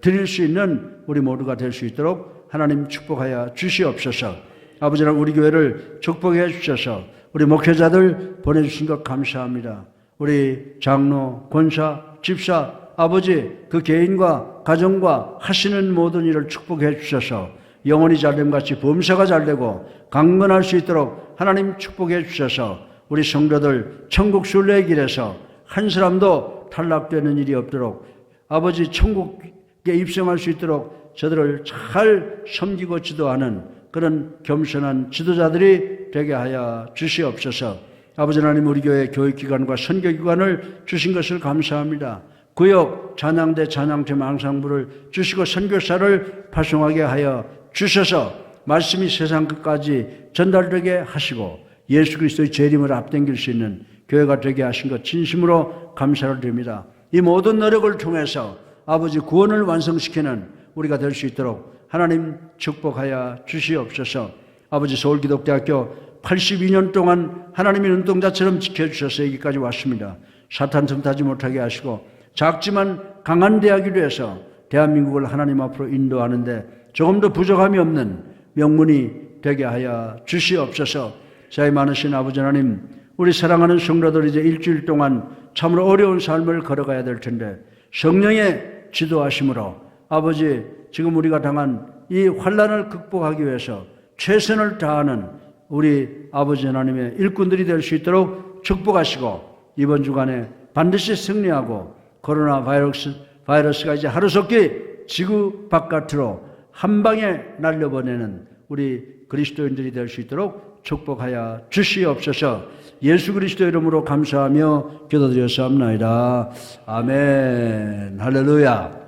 드릴 수 있는 우리 모두가 될 수 있도록 하나님 축복하여 주시옵소서. 아버지 하나님, 우리 교회를 축복해 주셔서 우리 목회자들 보내주신 것 감사합니다. 우리 장로, 권사, 집사, 아버지 그 개인과 가정과 하시는 모든 일을 축복해 주셔서 영혼이 잘됨 같이 범사가 잘되고 강건할 수 있도록 하나님 축복해 주셔서 우리 성도들 천국 순례의 길에서 한 사람도 탈락되는 일이 없도록 아버지 천국에 입성할 수 있도록 저들을 잘 섬기고 지도하는 그런 겸손한 지도자들이 되게 하여 주시옵소서. 아버지 하나님, 우리 교회 교육기관과 선교기관을 주신 것을 감사합니다. 구역, 찬양대, 찬양팀, 앙상부를 주시고 선교사를 파송하게 하여 주셔서 말씀이 세상 끝까지 전달되게 하시고 예수 그리스도의 재림을 앞당길 수 있는 교회가 되게 하신 것 진심으로 감사를 드립니다. 이 모든 노력을 통해서 아버지 구원을 완성시키는 우리가 될 수 있도록 하나님 축복하여 주시옵소서. 아버지, 서울기독대학교 82년 동안 하나님의 눈동자처럼 지켜주셔서 여기까지 왔습니다. 사탄 틈타지 못하게 하시고 작지만 강한 대학이 되어서 대한민국을 하나님 앞으로 인도하는데 조금도 부족함이 없는 명문이 되게 하여 주시옵소서. 자의 많으신 아버지 하나님, 우리 사랑하는 성도들 이제 일주일 동안 참으로 어려운 삶을 걸어가야 될 텐데 성령의 지도하심으로 아버지, 지금 우리가 당한 이 환난을 극복하기 위해서 최선을 다하는 우리 아버지 하나님의 일꾼들이 될 수 있도록 축복하시고 이번 주간에 반드시 승리하고 코로나 바이러스가 이제 하루속히 지구 바깥으로 한 방에 날려보내는 우리 그리스도인들이 될 수 있도록 축복하여 주시옵소서. 예수 그리스도 이름으로 감사하며 기도드렸사옵나이다. 아멘. 할렐루야.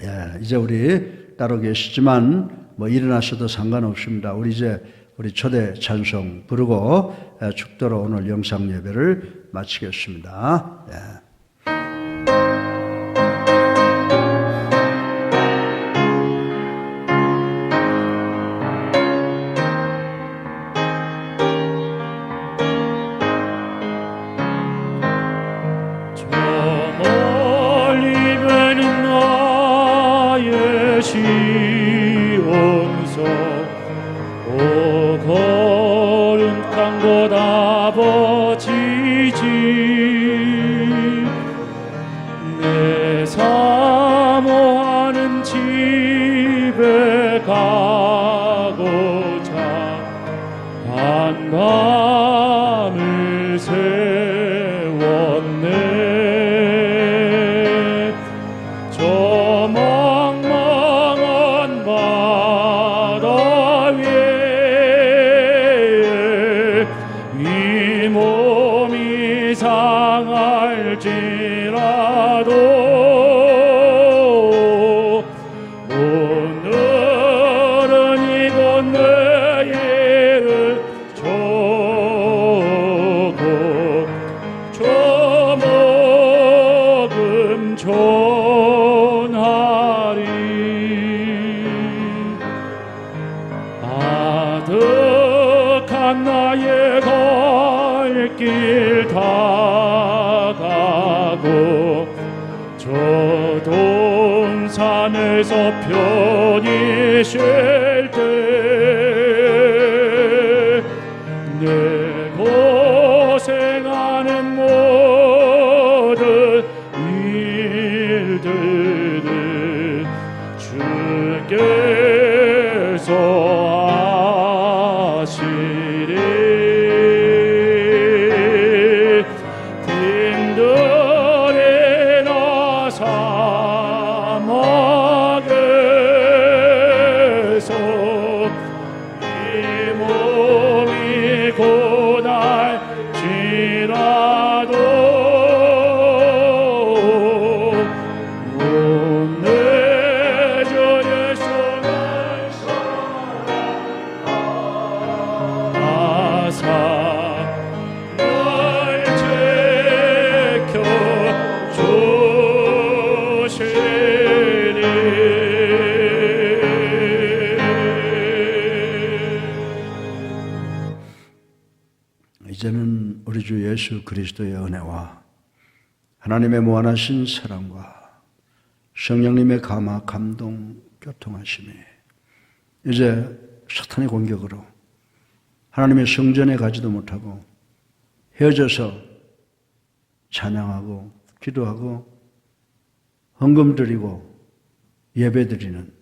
예, 이제 우리 따로 계시지만 뭐 일어나셔도 상관없습니다. 우리 초대 찬송 부르고 축도로 오늘 영상 예배를 마치겠습니다. 예. 편히 쉴 때 내 고생하는 모든 일들을 주께서 아시리. 빈들이나 사막에서 이 몸이 고날지라도 못 내줘 예수 날 사랑하사 날 지켜 주시리. 이제는 우리 주 예수 그리스도의 은혜와 하나님의 무한하신 사랑과 성령님의 감화, 감동, 교통하심이 이제 사탄의 공격으로 하나님의 성전에 가지도 못하고 헤어져서 찬양하고 기도하고 헌금 드리고 예배 드리는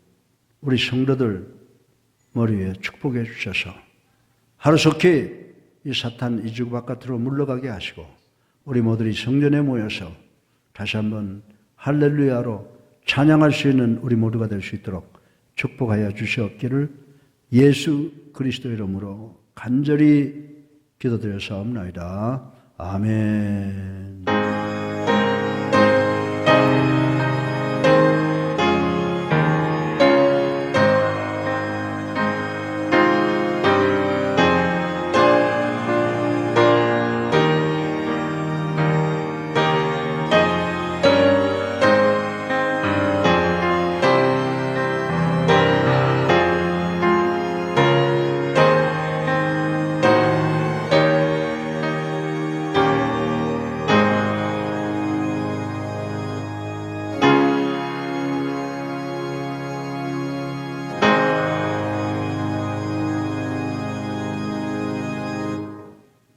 우리 성도들 머리 위에 축복해 주셔서 하루속히 이 사탄 이 지구 바깥으로 물러가게 하시고 우리 모두리 성전에 모여서 다시 한번 할렐루야로 찬양할 수 있는 우리 모두가 될 수 있도록 축복하여 주시옵기를 예수 그리스도 이름으로 간절히 기도드려 사옵나이다. 아멘.